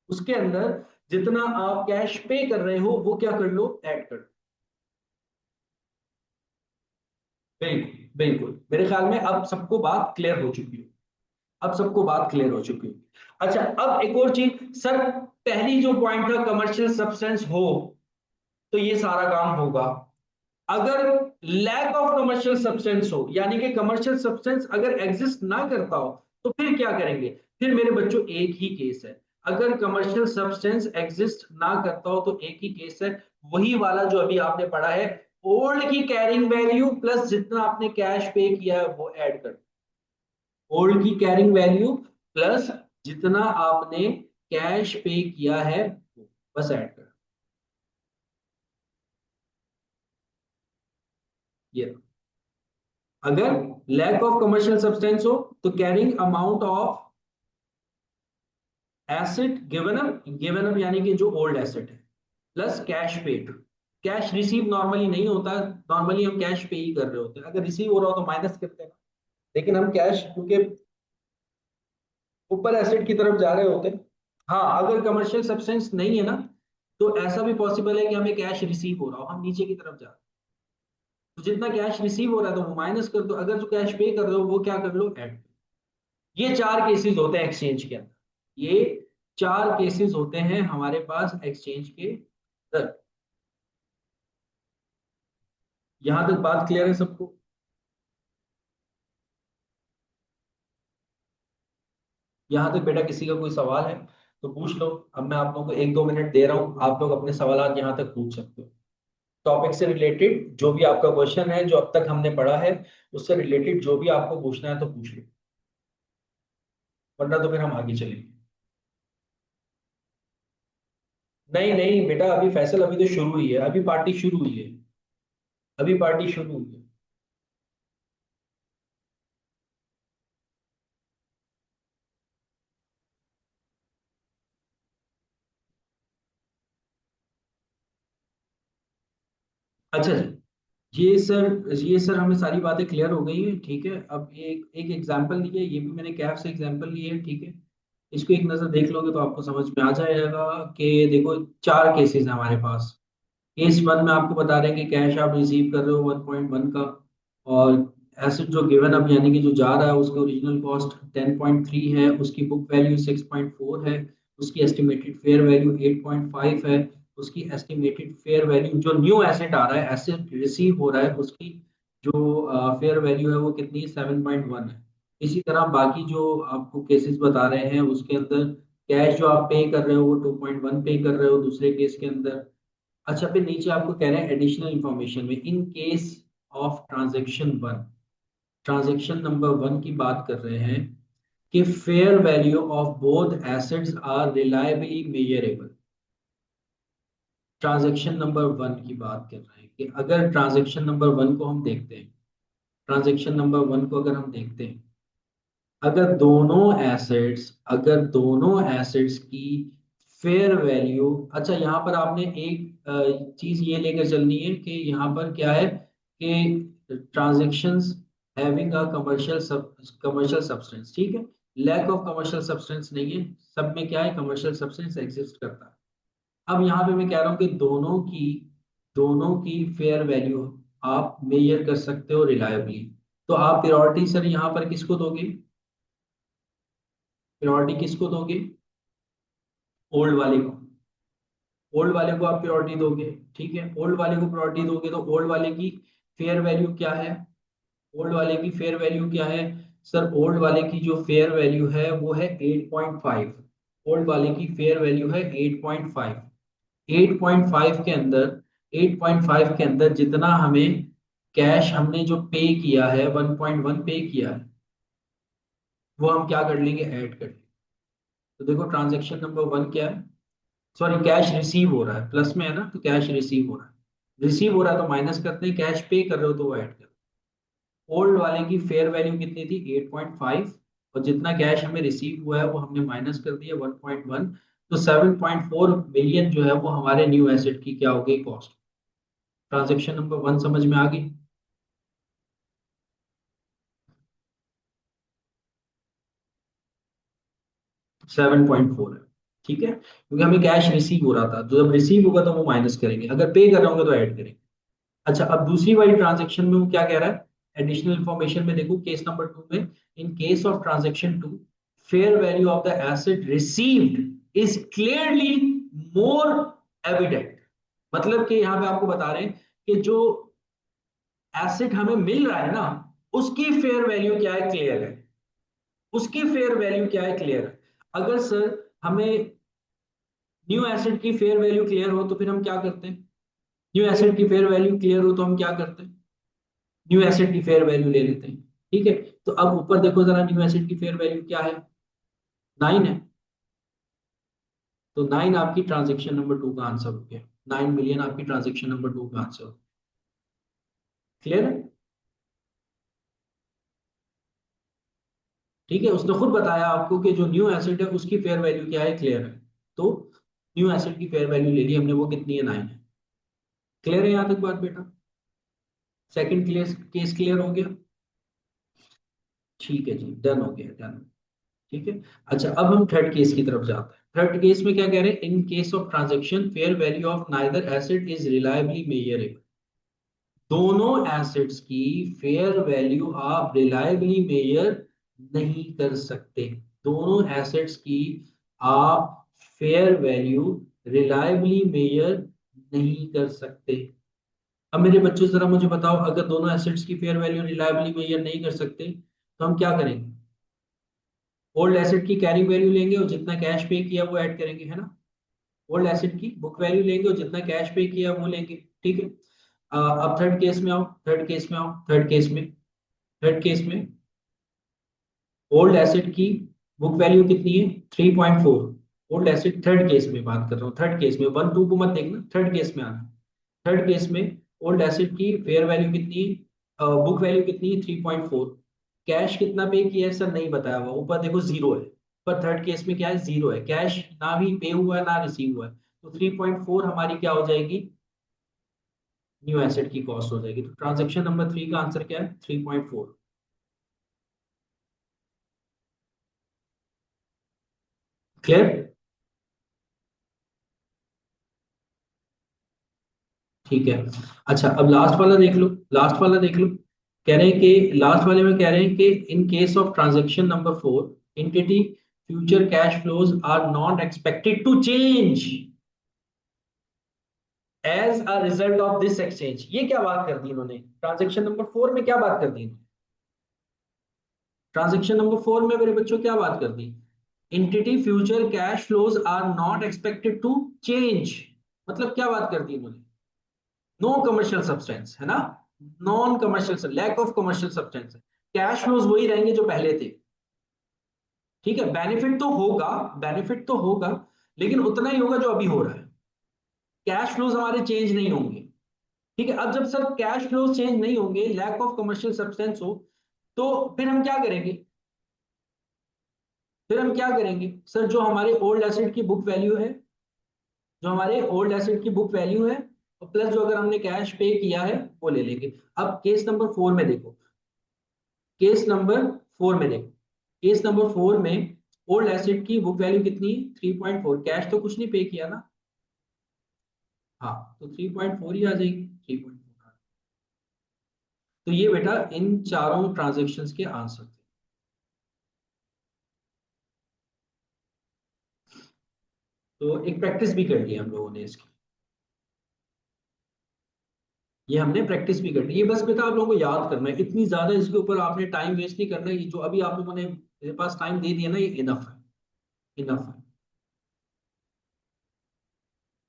उसके अंदर जितना आप कैश पे कर रहे हो वो क्या कर लो, ऐड कर लो। बिल्कुल बिल्कुल, मेरे ख्याल में अब सबको बात क्लियर हो चुकी है। अब सबको बात क्लियर हो चुकी है। अच्छा, अब एक और चीज सर, पहली जो पॉइंट था कमर्शियल सब्सटेंस हो तो ये सारा काम होगा। अगर लैक ऑफ कमर्शियल सब्सटेंस हो, यानी कि कमर्शियल सब्सटेंस अगर एग्जिस्ट ना करता हो, तो फिर क्या करेंगे? फिर मेरे बच्चों एक ही केस है। अगर कमर्शियल सब्सटेंस एग्जिस्ट ना करता हो तो एक ही केस है, वही वाला जो अभी आपने पढ़ा है, ओल्ड की कैरिंग वैल्यू प्लस जितना आपने कैश पे किया है वो ऐड कर। ओल्ड की कैरिंग वैल्यू प्लस जितना आपने कैश पे किया है वो बस ऐड कर। ये, अगर लैक ऑफ कमर्शियल सब्सटेंस हो तो carrying amount of asset given up, given up यानी कि जो ओल्ड एसेट है, plus cash paid. Cash receive normally नहीं होता, नॉर्मली हम कैश पे ही कर रहे होते हैं, अगर रिसीव हो रहा हो तो माइनस करते हैं, लेकिन हम कैश क्योंकि ऊपर एसेट की तरफ जा रहे होते हैं। हाँ, अगर कमर्शियल सब्सटेंस नहीं है ना, तो ऐसा भी पॉसिबल है कि हमें कैश रिसीव हो रहा हो, हम नीचे की तरफ जा रहे हैं, तो जितना कैश रिसीव हो रहा है तो वो माइनस कर दो, अगर जो कैश पे कर रहे हो वो क्या कर लो, ऐड। ये चार केसेस होते हैं एक्सचेंज के अंदर, ये चार केसेस होते हैं हमारे पास एक्सचेंज के अंदर। यहां तक बात क्लियर है सबको? यहां तक बेटा किसी का कोई सवाल है? तो पूछ लो। अब मैं आप लोगों को 1-2 मिनट दे रहा हूँ, आप लोग अपने सवाल यहाँ तक पूछ सकते हो। टॉपिक से रिलेटेड जो भी आपका क्वेश्चन है, जो अब तक हमने पढ़ा है, उससे रिलेटेड जो भी आपको पूछना है तो पूछ लो, वरना तो फिर हम आगे चलेंगे। नहीं नहीं बेटा, अभी फैसल अभी तो शुरू हुई है, अभी पार्टी शुरू हुई है, अभी पार्टी शुरू हुई है। अच्छा जी, ये सर हमें सारी बातें क्लियर हो गई हैं, ठीक है। अब एक एक एग्जांपल लिया, ये भी मैंने कैफ से एग्जांपल लिया है, ठीक है। इसको एक नजर देख लोगे तो आपको समझ में आ जाएगा कि देखो 4 केसेस हैं हमारे पास। केस 1 में आपको बता रहे हैं कि कैश आप रिसीव कर रहे हो 1.1 का, और एसेट जो गिवन अब यानी कि जो जा रहा है उसका ओरिजिनल कॉस्ट 10.3 है, उसकी बुक वैल्यू 6.4 है, उसकी एस्टिमेटेड फेयर वैल्यू 8.5 है, उसकी एस्टिमेटेड फेयर वैल्यू जो न्यू एसेट आ रहा है, एसेट रिसीव हो रहा है, उसकी जो फेयर वैल्यू है वो कितनी 7.1 है। इसी तरह बाकी जो आपको केसेस बता रहे हैं उसके अंदर कैश जो आप पे कर रहे हो वो 2.1 पे कर रहे हो दूसरे केस के अंदर। अच्छा, फिर नीचे आपको कह रहे हैं एडिशनल इंफॉर्मेशन में, in case of transaction 1, transaction number 1 की बात कर रहे हैं कि fair value of both assets are reliably measurable. Transaction number 1 की बात कर रहे हैं कि अगर ट्रांजेक्शन नंबर 1 को हम देखते हैं, ट्रांजेक्शन नंबर 1 को अगर हम देखते हैं, अगर दोनों एसेट्स की फेयर वैल्यू, अच्छा यहाँ पर आपने एक चीज ये लेकर चलनी है कि यहाँ पर क्या है कि transactions having a commercial substance, ठीक है। लैक ऑफ कमर्शियल सब्सटेंस नहीं है, सब में क्या है, कमर्शियल सब्सटेंस एग्जिस्ट करता है। अब यहाँ पे मैं कह रहा हूँ कि दोनों की फेयर वैल्यू आप मेजर कर सकते हो रिलायबली। तो आप प्रायोरिटी सर यहाँ पर किसको दोगे, प्रायोरिटी किसको दोगे, ओल्ड वाले को। ओल्ड वाले को आप प्रायोरिटी दोगे, ठीक है। ओल्ड वाले को प्रायोरिटी दोगे तो ओल्ड वाले की फेयर वैल्यू क्या है, ओल्ड वाले की फेयर वैल्यू क्या है सर, ओल्ड वाले की जो फेयर वैल्यू है वो है 8.5। ओल्ड वाले की फेयर वैल्यू है 8.5। 8.5 के अंदर 8.5 के अंदर जितना हमें कैश हमने जो पे किया है, 1.1 पे किया है, वो हम क्या कर लेंगे, ऐड कर लेंगे। तो देखो ट्रांजेक्शन नंबर 1 क्या है, सॉरी कैश रिसीव हो रहा है, प्लस में है ना, तो कैश रिसीव हो रहा है, रिसीव हो रहा है तो माइनस करते हैं, कैश पे कर रहे हो तो वो ऐड कर। ओल्ड वाले की फेयर वैल्यू कितनी थी 8.5, और जितना कैश हमें रिसीव हुआ है वो हमने माइनस कर दिया 1.1, तो 7.4 मिलियन जो है वो हमारे न्यू एसेट की क्या हो गई, कॉस्ट। ट्रांजेक्शन नंबर 1 समझ में आ गई। 7.4 है, ठीक है, क्योंकि हमें कैश रिसीव हो रहा था, तो जब रिसीव होगा तो वो माइनस करेंगे, अगर पे कर रहे होंगे तो ऐड करेंगे। अच्छा, अब दूसरी वाली ट्रांजेक्शन में वो क्या कह रहा है, एडिशनल इंफॉर्मेशन में देखो केस नंबर 2 में, in case of transaction 2 fair value of the asset received is clearly more evident. मतलब कि यहाँ पे आपको बता रहे हैं कि जो एसेट हमें मिल रहा है ना, उसकी फेयर वैल्यू क्या है, क्लियर है, उसकी फेयर वैल्यू क्या है, क्लियर है। अगर सर हमें न्यू एसेट की फेयर वैल्यू क्लियर हो तो फिर हम क्या करते हैं, न्यू एसेट की फेयर वैल्यू क्लियर हो तो हम क्या करते हैं, न्यू एसेट की फेयर वैल्यू ले लेते हैं, ठीक है। तो अब ऊपर देखो जरा, न्यू एसेट की फेयर वैल्यू क्या है, 9 है। तो 9 आपकी ट्रांजेक्शन नंबर 2 का आंसर हो गया, 9 मिलियन आपकी ट्रांजेक्शन नंबर 2 का आंसर हो। क्लियर है, ठीक है। उसने खुद बताया आपको कि जो न्यू एसेट है उसकी फेयर वैल्यू क्या है, क्लियर है। तो न्यू एसेट की फेयर वैल्यू ले ली हमने, वो कितनी है, 9 है। क्लियर है यहाँ तक बात बेटा, सेकंड केस क्लियर हो गया, ठीक है जी, डन हो गया, डन। ठीक है। अच्छा, अब हम थर्ड केस की तरफ जाते हैं। थर्ड केस में क्या कह रहे हैं, इन case of transaction fair value of neither asset is reliably measurable. दोनों एसेट्स की फेयर वैल्यू आप रिलायबली मेजर नहीं कर सकते, दोनों एसेट्स की आप फेयर वैल्यू रिलायबली मेजर नहीं कर सकते। अब मेरे बच्चों जरा मुझे बताओ, अगर दोनों एसेट्स की फेयर वैल्यू रिलायबली मेजर नहीं कर सकते तो हम क्या करेंगे, ओल्ड एसेट की कैरिंग वैल्यू लेंगे और जितना कैश पे किया वो ऐड करेंगे, है ना। ओल्ड एसेट की बुक वैल्यू लेंगे और जितना कैश पे किया वो लेंगे, ठीक है। अब थर्ड केस में आओ, थर्ड केस में आओ, थर्ड केस में, थर्ड केस में ओल्ड एसेट की बुक वैल्यू कितनी है, 3.4। ओल्ड एसेट थर्ड केस में बात कर रहा हूँ, थर्ड केस में, वन टू को मत देखना, थर्ड केस में आना। थर्ड केस में ओल्ड एसेट की फेयर वैल्यू कितनी है, बुक वैल्यू कितनी है, 3.4। कैश कितना पे किया है सर नहीं बताया हुआ, ऊपर देखो जीरो है। पर थर्ड केस में क्या है, जीरो है, कैश ना भी पे हुआ है ना रिसीव हुआ है। तो 3.4 हमारी क्या हो जाएगी, न्यू एसेट की कॉस्ट हो जाएगी। तो ट्रांजेक्शन नंबर 3 का आंसर क्या है, 3.4। क्लियर। ठीक है। अच्छा अब लास्ट वाला देख लो, लास्ट वाला देख लो। कह रहे हैं कि लास्ट वाले में कह रहे हैं कि in case of transaction number 4 entity future cash flows are not expected to change as a result of this exchange. ये क्या बात कर दी इन्होंने, ट्रांजैक्शन नंबर 4 में क्या बात कर दी, ट्रांजैक्शन नंबर 4 में मेरे बच्चों क्या बात कर दी, entity future cash flows are not expected to change. मतलब क्या बात कर दी इन्होंने, नो कमर्शियल सब्सटेंस, है ना। Non commercial, lack of commercial substance, cash flows वही रहेंगे जो पहले थे। ठीक है, बेनिफिट तो होगा, बेनिफिट तो होगा, लेकिन उतना ही होगा जो अभी हो रहा है। कैश फ्लोज हमारे चेंज नहीं होंगे। ठीक है, अब जब सर कैश फ्लोज चेंज नहीं होंगे, लैक ऑफ कमर्शियल सब्सटेंस हो, तो फिर हम क्या करेंगे, फिर हम क्या करेंगे सर, जो हमारे ओल्ड एसेट की बुक वैल्यू है, जो हमारे ओल्ड एसेट की बुक वैल्यू है, और प्लस जो अगर हमने कैश पे किया है वो ले लेंगे। अब केस नंबर 4 में देखो, केस नंबर 4 में देखो, केस नंबर 4 में ओल्ड एसेट की बुक वैल्यू कितनी है, 3.4, कैश तो कुछ नहीं पे किया ना। हाँ, तो 3.4 ही आ जाएगी, 3.4। तो ये बेटा इन चारों ट्रांजेक्शन्स के आंसर थे। तो एक प्रैक्टिस भी कर ली हम लोगों ने इसकी, ये हमने प्रैक्टिस भी कर ली। ये बस बेटा आप लोगों को याद करना है, इतनी ज्यादा इसके ऊपर आपने टाइम वेस्ट नहीं करना है। ये जो अभी आप लोगों ने मेरे पास टाइम दे दिया ना, ये इनफ है, इनफ है।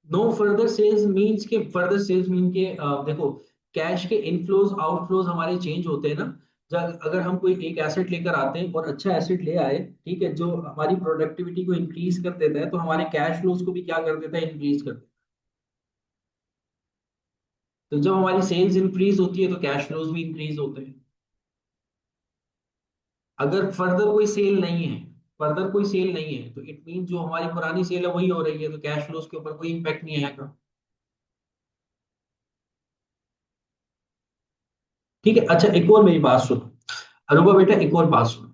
नो फर्दर सेल्स मींस के, फर्दर सेल्स मीन के देखो, कैश के इनफ्लोज आउटफ्लोज हमारे चेंज होते हैं ना। जब अगर हम कोई एक एसेट लेकर आते हैं और अच्छा एसेट ले आए, ठीक है, जो हमारी प्रोडक्टिविटी को इंक्रीज कर देता है, तो हमारे कैश फ्लोज को भी क्या कर देता है, इंक्रीज कर देता है। तो जब हमारी सेल्स इंक्रीज होती है तो कैश फ्लोज भी इंक्रीज होते हैं। अगर फर्दर कोई सेल नहीं है, फर्दर कोई सेल नहीं है, तो इट मीन जो हमारी पुरानी सेल है वही हो रही है, तो कैश फ्लोज के ऊपर कोई इंपैक्ट नहीं आएगा। ठीक है। अच्छा एक और मेरी बात सुनो, अरुबा बेटा एक और बात सुनो।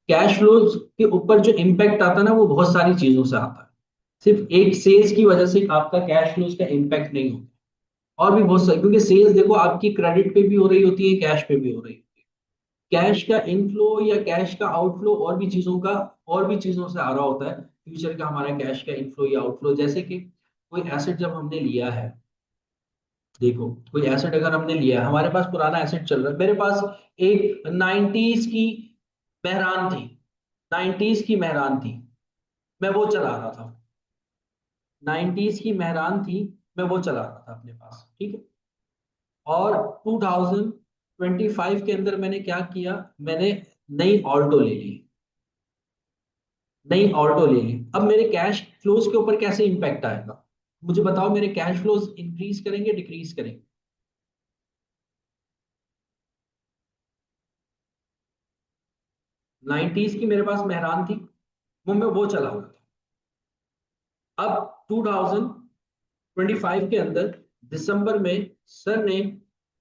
कैश फ्लोज के ऊपर जो इम्पैक्ट आता है ना, वो बहुत सारी चीजों से आता है। सिर्फ एक सेल्स की वजह से आपका कैश फ्लोज का इम्पैक्ट नहीं होता। और भी बहुत सारी, क्योंकि सेल्स देखो आपकी क्रेडिट पे भी हो रही होती है, कैश पे भी हो रही होती है। कैश का इनफ्लो या कैश का आउटफ्लो और भी चीजों का, और भी चीजों से आ रहा होता है फ्यूचर का हमारा कैश का इनफ्लो या आउटफ्लो। जैसे कि कोई एसेट जब हमने लिया है, देखो कोई एसेट अगर हमने लिया है, हमारे पास पुराना एसेट चल रहा है, मेरे पास एक 90s की मेहरान थी, 90s की मेहरान थी, मैं वो चला रहा था, 90s की मेहरान थी, मैं वो चला रहा था अपने पास, ठीक है। और 2025 के अंदर मैंने क्या किया, मैंने नई ऑल्टो ले ली, नई ऑल्टो ले ली। अब मेरे कैश फ्लोज के ऊपर कैसे इंपैक्ट आएगा, मुझे बताओ, मेरे कैश फ्लोज इंक्रीज करेंगे डिक्रीज करेंगे। 90s की मेरे पास मेहरान थी, वो मैं वो चला रहा था। अब 2025 के अंदर दिसंबर में सर ने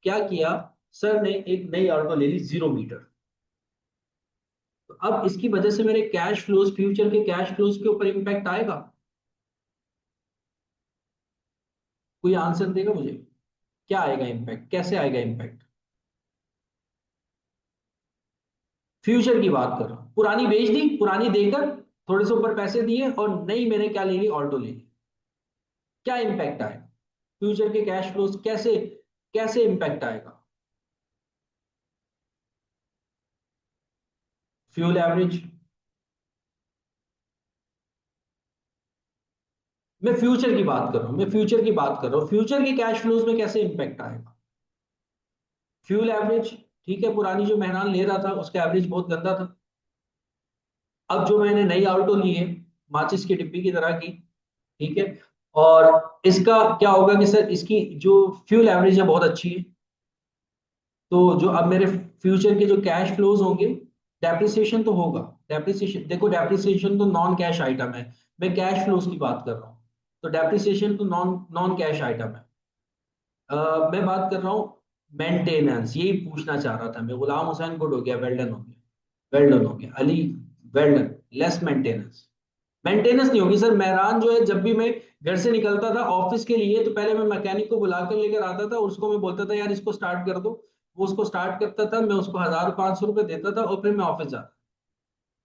क्या किया, सर ने एक नई ऑल्टो ले ली 0 मीटर। तो अब इसकी वजह से मेरे कैश फ्लोज, फ्यूचर के कैश फ्लोज के ऊपर इंपैक्ट आएगा। कोई आंसर देगा मुझे, क्या आएगा इम्पैक्ट, कैसे आएगा इम्पैक्ट। फ्यूचर की बात कर रहा हूं, पुरानी बेच दी, पुरानी देकर थोड़े से ऊपर पैसे दिए और नई मैंने क्या ले ली, ऑल्टो ले ली, क्या इम्पैक्ट आएगा फ्यूचर के कैश फ्लोज, कैसे कैसे इम्पैक्ट आएगा। फ्यूल एवरेज, मैं फ्यूचर की बात कर रहा हूँ, मैं फ्यूचर की बात कर रहा हूँ, फ्यूचर के कैश फ्लोज में कैसे इंपैक्ट आएगा। फ्यूल एवरेज, ठीक है, पुरानी जो मेहरान ले रहा था उसका एवरेज बहुत गंदा था। अब जो मैंने नई ऑल्टो ली है, माचिस की डिब्बी की तरह की, ठीक है, और इसका क्या होगा कि सर इसकी जो फ्यूल एवरेज है बहुत अच्छी है। तो जो अब मेरे फ्यूचर के जो कैश फ्लोज होंगे, डेप्रिसिएशन तो होगा। डेप्रिसिएशन देखो, डेप्रिसिएशन तो नॉन कैश आइटम है, मैं कैश फ्लोज की बात कर रहा हूँ। तो डेप्रिसिएशन तो नॉन नॉन कैश आइटम है। मैं बात कर रहा हूँ मेंटेनेंस, यही पूछना चाह रहा था मैं। गुलाम हुसैन, गुड हो गया, वेल डन हो गया, वेल डन हो गया Ali, well done. Less maintenance, maintenance नहीं होगी सर। मेहरान जो है, जब भी मैं घर से निकलता था ऑफिस के लिए, तो पहले मैं मैकेनिक को बुला कर लेकर आता था, उसको मैं बोलता था यार इसको स्टार्ट कर दो। वो उसको स्टार्ट करता था, मैं उसको 1,500 रुपये देता था, और फिर मैं ऑफिस जाता।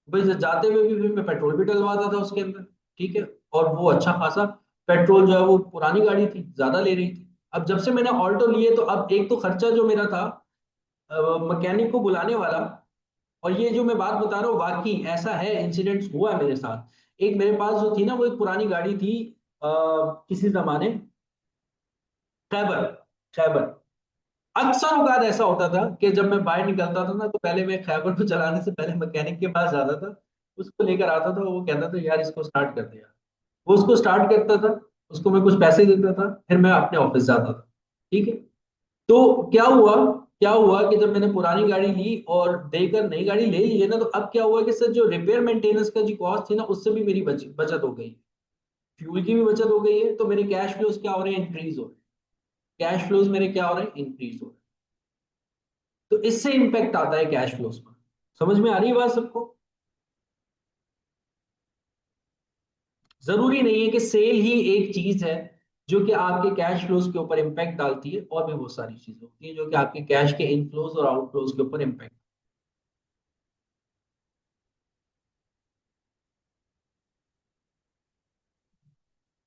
भाई जाते हुए भी फिर मैं पेट्रोल भी डलवाता था उसके अंदर, ठीक है। और वो अच्छा खासा पेट्रोल जो है, वो पुरानी गाड़ी थी, ज्यादा ले रही थी। अब जब से मैंने ऑल्टो ली है, तो अब एक तो खर्चा जो मेरा था मैकेनिक को बुलाने वाला, और ये जो मैं बात बता रहा हूँ वाकई ऐसा है, इंसिडेंट हुआ है मेरे साथ। एक मेरे पास जो थी ना, वो एक पुरानी गाड़ी थी, किसी जमाने, खैबर, खैबर। अक्सर औकात ऐसा होता था कि जब मैं बाहर निकलता था ना, तो पहले मैं खैबर को चलाने से पहले मैकेनिक के पास जाता था, उसको लेकर आता था, वो कहता था यार इसको स्टार्ट कर दे यार। वो उसको स्टार्ट करता था, उसको मैं कुछ पैसे देता था, फिर मैं अपने ऑफिस जाता था, ठीक है। तो क्या हुआ कि जब मैंने पुरानी गाड़ी ली और देकर नई गाड़ी ले ली है ना, तो अब क्या हुआ कि सर जो रिपेयर मेंटेनेंस का जो कॉस्ट थी ना, उससे भी मेरी बचत हो गई, फ्यूल की भी बचत हो गई है, तो मेरे कैश फ्लोज क्या हो रहे हैं, इंक्रीज हो रहे हैं। कैश फ्लोज मेरे क्या हो रहे हैं, इंक्रीज हो रहे हैं। तो इससे इंपैक्ट आता है कैश फ्लोज पर। समझ में आ रही है बात सबको। जरूरी नहीं है कि सेल ही एक चीज है जो कि आपके कैश फ्लोज के ऊपर इंपैक्ट डालती है, और भी बहुत सारी चीजें होती है जो कि आपके कैश के इनफ्लोज और आउटफ्लोज के ऊपर इंपैक्ट।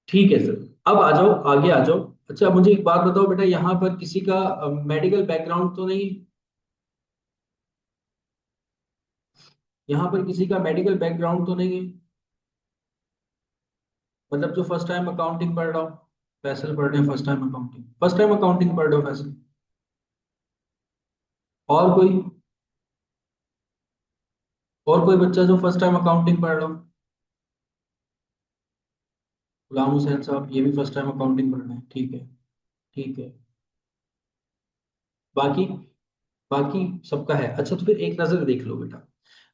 ठीक है सर। अब आ जाओ, आगे आ जाओ। अच्छा मुझे एक बात बताओ बेटा, यहाँ पर किसी का मेडिकल बैकग्राउंड तो नहीं, यहाँ पर किसी का मेडिकल बैकग्राउंड तो नहीं है? मतलब जो फर्स्ट टाइम अकाउंटिंग पढ़ रहा हो, फैसल पढ़ रहे हैं first time accounting, first time accounting पढ़ रहे हो फैसल? और कोई, और कोई बच्चा जो फर्स्ट टाइम अकाउंटिंग पढ़ रहा हो? गुलाम हुसैन साहब ये भी फर्स्ट टाइम अकाउंटिंग पढ़ रहे हैं, ठीक है, ठीक है। बाकी, बाकी सबका है। अच्छा तो फिर एक नजर देख लो बेटा,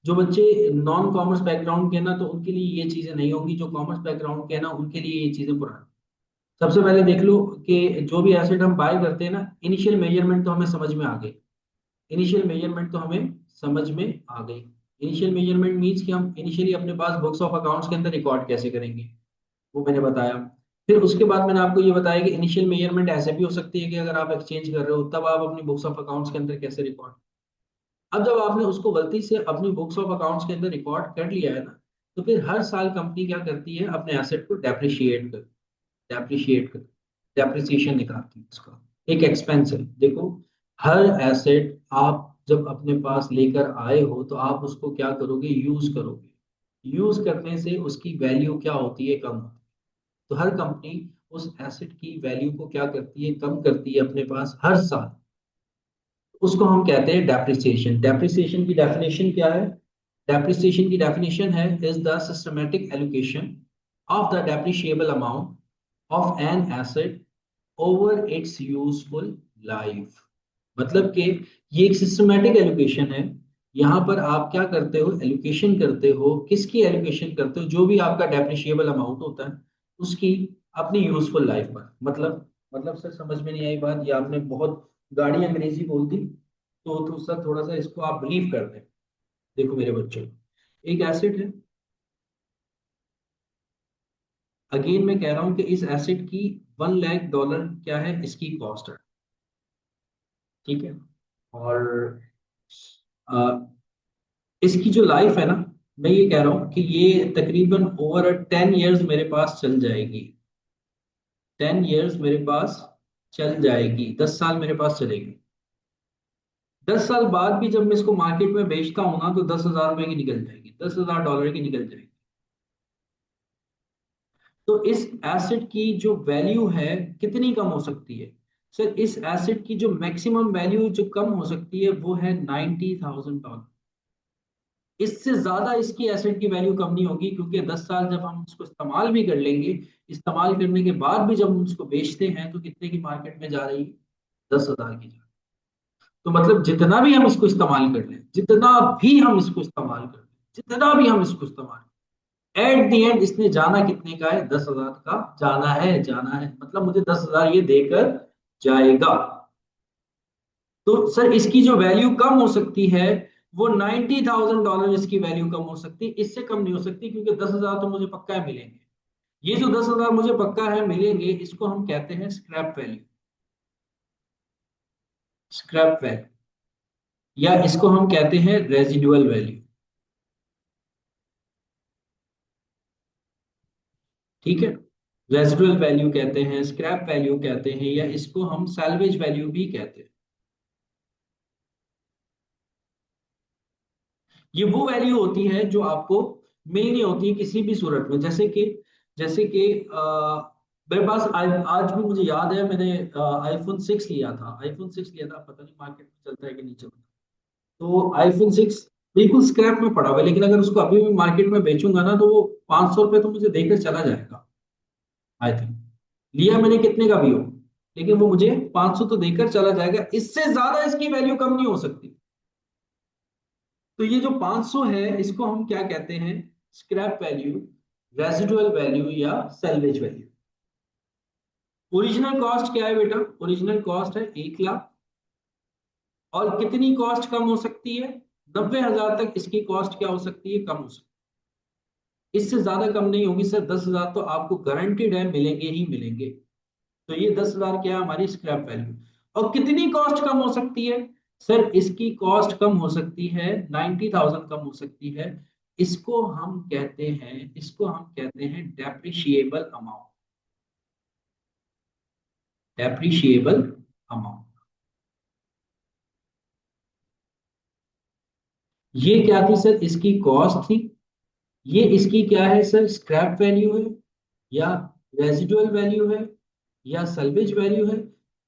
जो बच्चे नॉन कॉमर्स बैकग्राउंड के हैं ना, तो उनके लिए ये चीजें नहीं होंगी, जो कॉमर्स बैकग्राउंड के हैं ना, उनके लिए ये चीजें पुरानी। सबसे पहले देख लो कि जो भी एसेट हम बाय करते हैं ना, इनिशियल मेजरमेंट तो हमें समझ में आ गई। इनिशियल मेजरमेंट तो हमें समझ में आ गई। इनिशियल मेजरमेंट मीन्स कि हम इनिशियली अपने पास बुक्स ऑफ अकाउंट्स के अंदर रिकॉर्ड कैसे करेंगे, वो मैंने बताया। फिर उसके बाद मैंने आपको ये बताया कि इनिशियल मेजरमेंट ऐसे भी हो सकती है कि अगर आप एक्सचेंज कर रहे हो, तब आप अपनी बुक्स ऑफ अकाउंट्स के अंदर कैसे रिकॉर्ड। अब जब आपने उसको गलती से अपनी बुक्स ऑफ अकाउंट्स के अंदर रिकॉर्ड कर लिया है ना, तो फिर हर साल कंपनी क्या करती है, अपने एसेट को डेप्रिशिएट कर डेप्रिसिएशन निकालती है उसका। एक एक्सपेंस है देखो। हर एसेट आप जब अपने पास लेकर आए हो, तो आप उसको क्या करोगे, यूज करोगे। यूज करने से उसकी वैल्यू क्या होती है, कम होती है। तो हर कंपनी उस एसेट की वैल्यू को क्या करती है, कम करती है अपने पास हर साल। उसको हम कहते हैं डेप्रिसिएशन। डेप्रिसिएशन की डेफिनेशन क्या है? डेप्रिसिएशन की डेफिनेशन है, is the systematic allocation of the depreciable amount of an asset over it's useful life. मतलब कि ये एक सिस्टमैटिक एलोकेशन है। यहाँ पर आप क्या करते हो, एलोकेशन करते हो, किसकी एलोकेशन करते हो, जो भी आपका डेप्रिशिएबल अमाउंट होता है उसकी, अपनी यूजफुल लाइफ पर। मतलब सर समझ में नहीं आई बात, ये आपने बहुत गाड़ी अंग्रेजी बोल दी। तो सर थोड़ा सा इसको आप बिलीव कर दें। देखो मेरे बच्चों, एक एसिड है, अगेन मैं कह रहा हूं कि इस एसिड की 1 लाख डॉलर क्या है, इसकी कॉस्ट है, ठीक है। और इसकी जो लाइफ है ना, मैं ये कह रहा हूँ कि ये तकरीबन ओवर 10 ईयर्स मेरे पास चल जाएगी। 10 ईयर्स मेरे पास चल जाएगी, 10 साल मेरे पास चलेगी। 10 साल बाद भी जब मैं इसको मार्केट में बेचता हूँ ना, तो 10,000 रुपए की निकल जाएगी, 10,000 डॉलर की निकल जाएगी। तो इस एसेट की जो वैल्यू है कितनी कम हो सकती है? सर इस एसेट की जो मैक्सिमम वैल्यू जो कम हो सकती है वो है $90,000। इससे ज्यादा इसकी एसेट की वैल्यू कम नहीं होगी, क्योंकि 10 साल जब हम उसको इस्तेमाल भी कर लेंगे, इस्तेमाल करने के बाद भी जब हम उसको बेचते हैं तो कितने की मार्केट में जा रही है? 10,000 की जा। तो मतलब जितना भी हम इसको इस्तेमाल कर लें, जितना भी हम इसको इस्तेमाल कर लें, जितना भी हम इसको इस्तेमाल, एट दी एंड इसने जाना कितने का है? 10,000 का जाना है, जाना है, मतलब मुझे 10,000 ये देकर जाएगा। तो सर इसकी जो वैल्यू कम हो सकती है वो $90,000, इसकी वैल्यू कम हो सकती है, इससे कम नहीं हो सकती, क्योंकि 10,000 तो मुझे पक्का है मिलेंगे। ये जो 10,000 मुझे पक्का है मिलेंगे, इसको हम कहते हैं स्क्रैप वैल्यू। स्क्रैप वैल्यू, या इसको हम कहते हैं रेजिडुअल वैल्यू। ठीक है, रेजिडुअल वैल्यू कहते हैं, स्क्रैप वैल्यू कहते हैं, या इसको हम सैल्वेज वैल्यू भी कहते हैं। ये वो वैल्यू होती है जो आपको मिलनी होती है किसी भी सूरत में। जैसे कि मेरे पास आज भी मुझे याद है, मैंने iPhone 6 लिया था। iPhone 6 लिया था, पता नहीं मार्केट में चलता है कि नहीं चलता। तो iPhone 6 बिल्कुल स्क्रैप में पड़ा हुआ है, लेकिन अगर उसको अभी भी मार्केट में बेचूंगा ना तो वो ₹500 तो मुझे देकर चला जाएगा, आई थिंक। लिया मैंने कितने का भी हो, लेकिन वो मुझे 500 तो देकर चला जाएगा, इससे ज्यादा इसकी वैल्यू कम नहीं हो सकती। तो ये जो 500 है इसको हम क्या कहते हैं? स्क्रैप वैल्यू, रेजिडुअल वैल्यू, या सैल्वेज वैल्यू। ओरिजिनल कॉस्ट क्या है बेटा? ओरिजिनल कॉस्ट है 1 लाख। और कितनी कॉस्ट कम हो सकती है? 90,000 तक इसकी कॉस्ट क्या हो सकती है? कम हो सकती है, इससे ज्यादा कम नहीं होगी सर। 10,000 तो आपको गारंटीड है मिलेंगे ही मिलेंगे। तो ये 10,000 क्या है? हमारी स्क्रैप वैल्यू। और कितनी कॉस्ट कम हो सकती है? सर इसकी कॉस्ट कम हो सकती है, 90,000 कम हो सकती है। इसको हम कहते हैं डेप्रिशिएबल अमाउंट। Depreciable amount. ये क्या थी सर? इसकी कॉस्ट थी। ये इसकी क्या है सर? स्क्रैप वैल्यू है, या रेजिडुअल वैल्यू है, या सल्वेज वैल्यू है।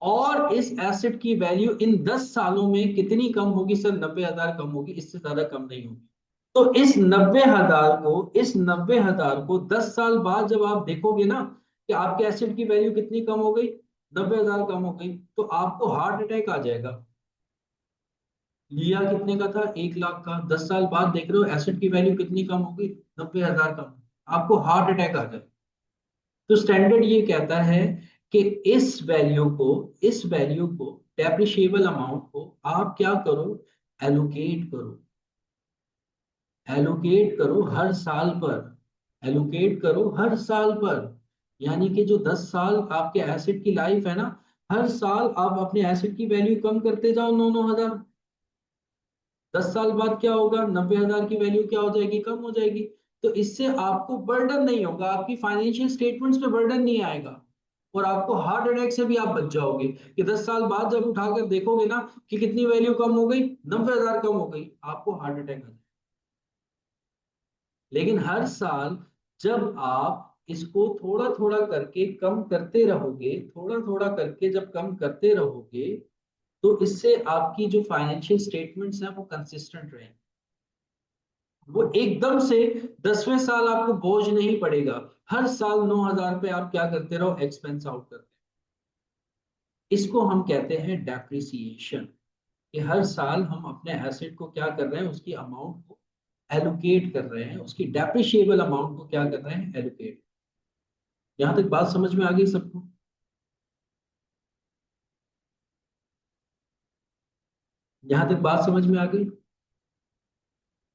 और इस एसेट की वैल्यू इन 10 सालों में कितनी कम होगी सर? 90,000 कम होगी, इससे ज्यादा कम नहीं होगी। तो इस 90,000 को 10 साल बाद जब आप देखोगे ना कि आपके एसेट की वैल्यू कितनी कम हो गई, 90,000 कम हो गई, तो आपको हार्ट अटैक आ जाएगा। लिया कितने का था? 1 लाख का। 10 साल बाद देख रहे हो एसेट की वैल्यू कितनी कम हो गई? 90,000 कम। आपको हार्ट अटैक आ जाए। तो स्टैंडर्ड ये कहता है कि इस वैल्यू को डेप्रिशिएबल अमाउंट को आप क्या करो? एलोकेट करो। एलोकेट करो हर साल पर। एलोकेट करो हर साल पर। यानी कि जो 10 साल आपके एसेट की लाइफ है ना, हर साल आप अपने एसेट की वैल्यू कम करते जाओ, 9-9 हजार। 10 साल बाद क्या होगा? 90,000 की वैल्यू क्या हो जाएगी? कम हो जाएगी। तो इससे आपको बर्डन नहीं होगा, आपकी फाइनेंशियल स्टेटमेंट्स पे बर्डन नहीं आएगा। और आपको हार्ट अटैक से भी आप बच जाओगे, कि 10 साल बाद जब उठाकर देखोगे ना कि कितनी वैल्यू कम हो गई, 90,000 कम हो गई, आपको हार्ट अटैक आ जाएगा। लेकिन हर साल जब आप इसको थोड़ा थोड़ा करके कम करते रहोगे, थोड़ा थोड़ा करके जब कम करते रहोगे, तो इससे आपकी जो फाइनेंशियल स्टेटमेंट्स हैं वो कंसिस्टेंट रहेंगे। वो एकदम से 10वें साल आपको बोझ नहीं पड़ेगा। हर साल 9,000 पे आप क्या करते रहो? एक्सपेंस आउट करते रहो। इसको हम कहते हैं डेप्रिसिएशन। कि हर साल हम अपने एसेट को क्या कर रहे हैं? उसकी अमाउंट को एलोकेट कर रहे हैं, उसकी डेप्रिशिएबल अमाउंट को क्या कर रहे हैं? एलोकेट। यहां तक बात समझ में आ गई सबको? यहां तक बात समझ में आ गई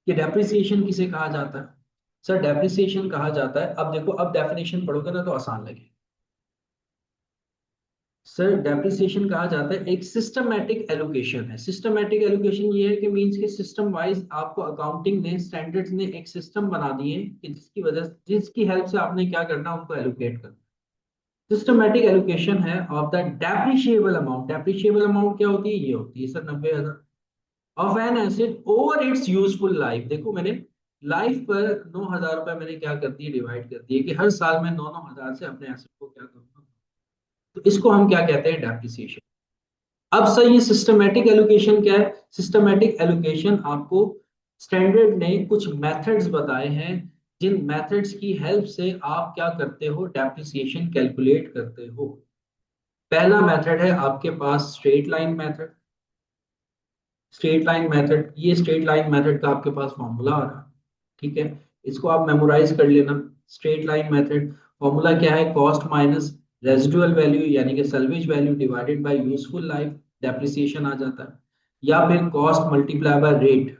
कि डेप्रिसिएशन किसे कहा जाता है? सर डेप्रिसिएशन कहा जाता है, अब देखो, अब डेफिनेशन पढ़ोगे ना तो आसान लगे। सर डेप्रिसिएशन कहा जाता है एक सिस्टमैटिक एलोकेशन है। सिस्टमैटिक एलोकेशन ये है कि मींस के सिस्टम वाइज आपको अकाउंटिंग ने, स्टैंडर्ड्स ने एक सिस्टम बना दिए कि जिसकी हेल्प से आपने क्या करना, उनको एलोकेट करना। सिस्टमैटिक एलोकेशन है of the depreciable amount. Depreciable amount क्या होती है? ये होती है sir 90,000 of an asset over it's useful life. देखो मैंने लाइफ पर 9,000 रुपए मैंने क्या कर दिए, डिवाइड कर दिए कि हर साल में 9,000 से अपने एसेट को क्या करूंगा, तो इसको हम क्या कहते हैं, डेप्रिसिएशन। अब सर ये सिस्टमेटिक एलोकेशन क्या है? सिस्टमेटिक एलोकेशन आपको स्टैंडर्ड ने कुछ मेथड्स बताए हैं, जिन मेथड्स की हेल्प से आप क्या करते हो, डेप्रिसिएशन कैलकुलेट करते हो। पहला मेथड है आपके पास straight line method. Straight line method, ये स्ट्रेट लाइन मेथड का आपके पास फॉर्मूला आ रहा है, ठीक है, इसको आप मेमोराइज कर लेना। स्ट्रेट लाइन मेथड फॉर्मूला क्या है, कॉस्ट माइनस रेजिडुअल वैल्यू यानी कि salvage value divided by useful life, depreciation आ जाता है। या फिर कॉस्ट मल्टीप्लाई बाय रेट।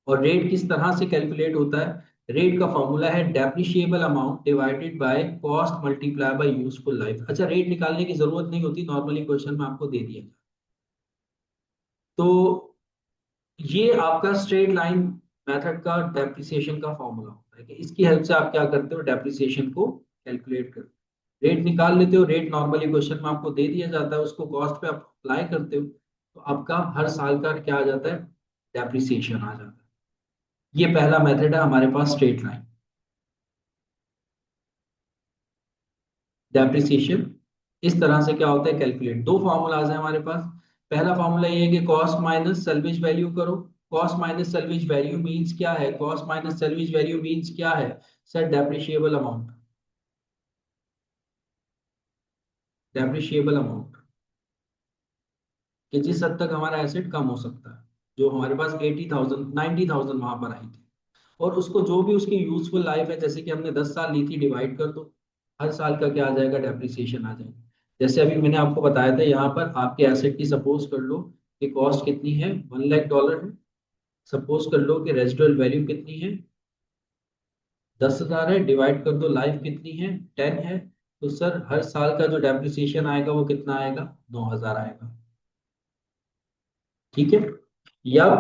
और रेट किस तरह से कैलकुलेट होता है, रेट का फॉर्मूला है depreciable amount divided by cost multiply bye useful life. अच्छा, रेट निकालने की जरूरत नहीं होती, नॉर्मली क्वेश्चन में आपको दे दिया। तो ये आपका स्ट्रेट लाइन मेथड का डेप्रिसिएशन का फॉर्मूला होता है कि इसकी हेल्प से आप क्या करते हो, डेप्रिसिएशन को कैलकुलेट करते हो, रेट निकाल लेते हो। रेट नॉर्मली क्वेश्चन में आपको दे दिया जाता है, उसको कॉस्ट पे आप अप्लाई करते हो, तो आपका हर साल का क्या आ जाता है, डेप्रिसिएशन आ जाता है। ये पहला मेथड है हमारे पास, स्ट्रेट लाइन डेप्रिसिएशन। इस तरह से क्या होता है, कैलकुलेट। दो फॉर्मूलाज है हमारे पास। पहला फॉर्मूला ये है कि कॉस्ट माइनस सैल्वेज वैल्यू करो। Cost minus salvage value means क्या है, cost minus salvage value means क्या है sir, depreciable amount. Depreciable amount कि जिस हद तक हमारा एसेट कम हो सकता है, जो हमारे पास 80,000 90,000 वहां पर आई थी, और उसको जो भी उसकी यूजफुल लाइफ है, जैसे कि हमने 10 साल ली थी, डिवाइड कर दो, हर साल का क्या आ जाएगा, डेप्रिसिएशन आ जाएगा। जैसे अभी मैंने आपको बताया था, यहाँ पर आपके एसेट की सपोज कर लो कि कॉस्ट कितनी है, $1 लाख है। सपोज कर लो कि रेजिडुअल वैल्यू कितनी है, 10,000 है, डिवाइड कर दो लाइफ कितनी है, 10 है। तो सर हर साल का जो डेप्रिसिएशन आएगा वो कितना आएगा, 9,000 आएगा। ठीक है। या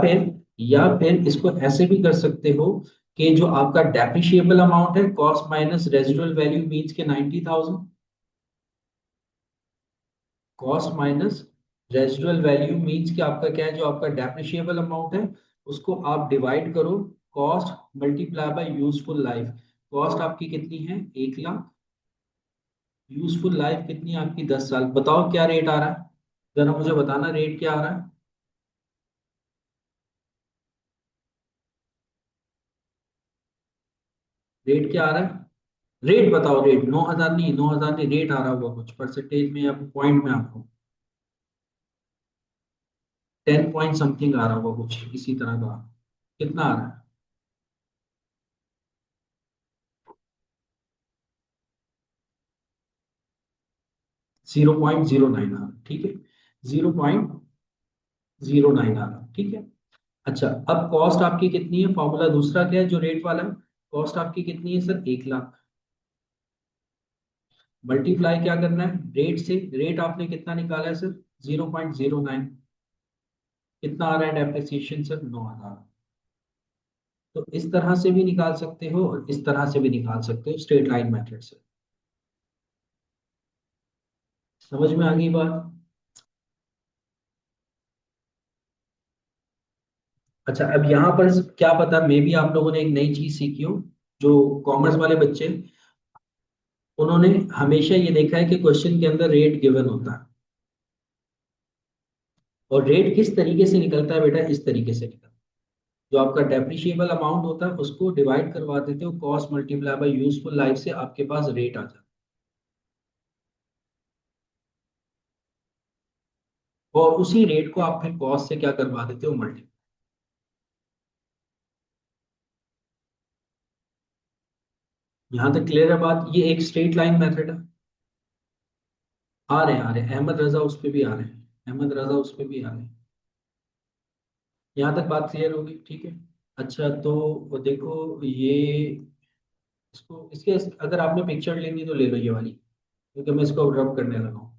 फिर इसको ऐसे भी कर सकते हो कि जो आपका डेप्रिशिएबल अमाउंट है, cost minus residual value means के 90,000, cost minus residual value means कि आपका क्या है, जो आपका डेप्रिशिएबल अमाउंट है उसको आप डिवाइड करो cost multiply bye useful life. Cost आपकी कितनी है, 1 लाख। यूजफुल लाइफ कितनी है आपकी, 10 साल। बताओ क्या रेट आ रहा है, जरा मुझे बताना रेट क्या आ रहा है। रेट क्या आ रहा है, रेट बताओ, रेट 9,000 नहीं, 9,000 नहीं, रेट आ रहा होगा कुछ परसेंटेज में या पॉइंट में आपको, 10 पॉइंट समथिंग आ रहा होगा कुछ इसी तरह का। कितना आ रहा है, 0.09 आ रहा है, ठीक है, 0.09 आ रहा है, ठीक है। अच्छा, अब कॉस्ट आपकी कितनी है, फॉर्मूला दूसरा क्या है जो रेट वाला है, कॉस्ट आपकी कितनी है सर, 1 लाख। मल्टीप्लाई क्या करना है, रेट से। रेट आपने कितना निकाला है सर, 0.09। कितना आ रहा है डेप्रिसिएशन सर, 9,000। तो इस तरह से भी निकाल सकते हो और इस तरह से भी निकाल सकते हो, स्ट्रेट लाइन मेथड से। समझ में आ गई बात। अच्छा, अब यहाँ पर क्या पता मे भी आप लोगों ने एक नई चीज सीखी हो, जो कॉमर्स वाले बच्चे, उन्होंने हमेशा ये देखा है कि क्वेश्चन के अंदर रेट गिवन होता है, और रेट किस तरीके से निकलता है बेटा, इस तरीके से निकलता है। जो आपका डेप्रिशिएबल अमाउंट होता है उसको डिवाइड करवा देते हो cost multiply bye useful life से, आपके पास रेट आ जाता है, और उसी रेट को आप फिर कॉस्ट से क्या करवा देते हो, मल्टी। यहाँ तक क्लियर है बात, ये एक स्ट्रेट लाइन मेथड है। आ रहे हैं अहमद रजा उस पे भी आ रहे हैं, अहमद रजा उस पे भी आ रहे हैं। यहाँ तक बात क्लियर होगी, ठीक है। अच्छा, तो वो देखो ये, इसको इसके अगर आपने पिक्चर लेनी तो ले लो ये वाली, क्योंकि मैं इसको रब करने लगा हूँ।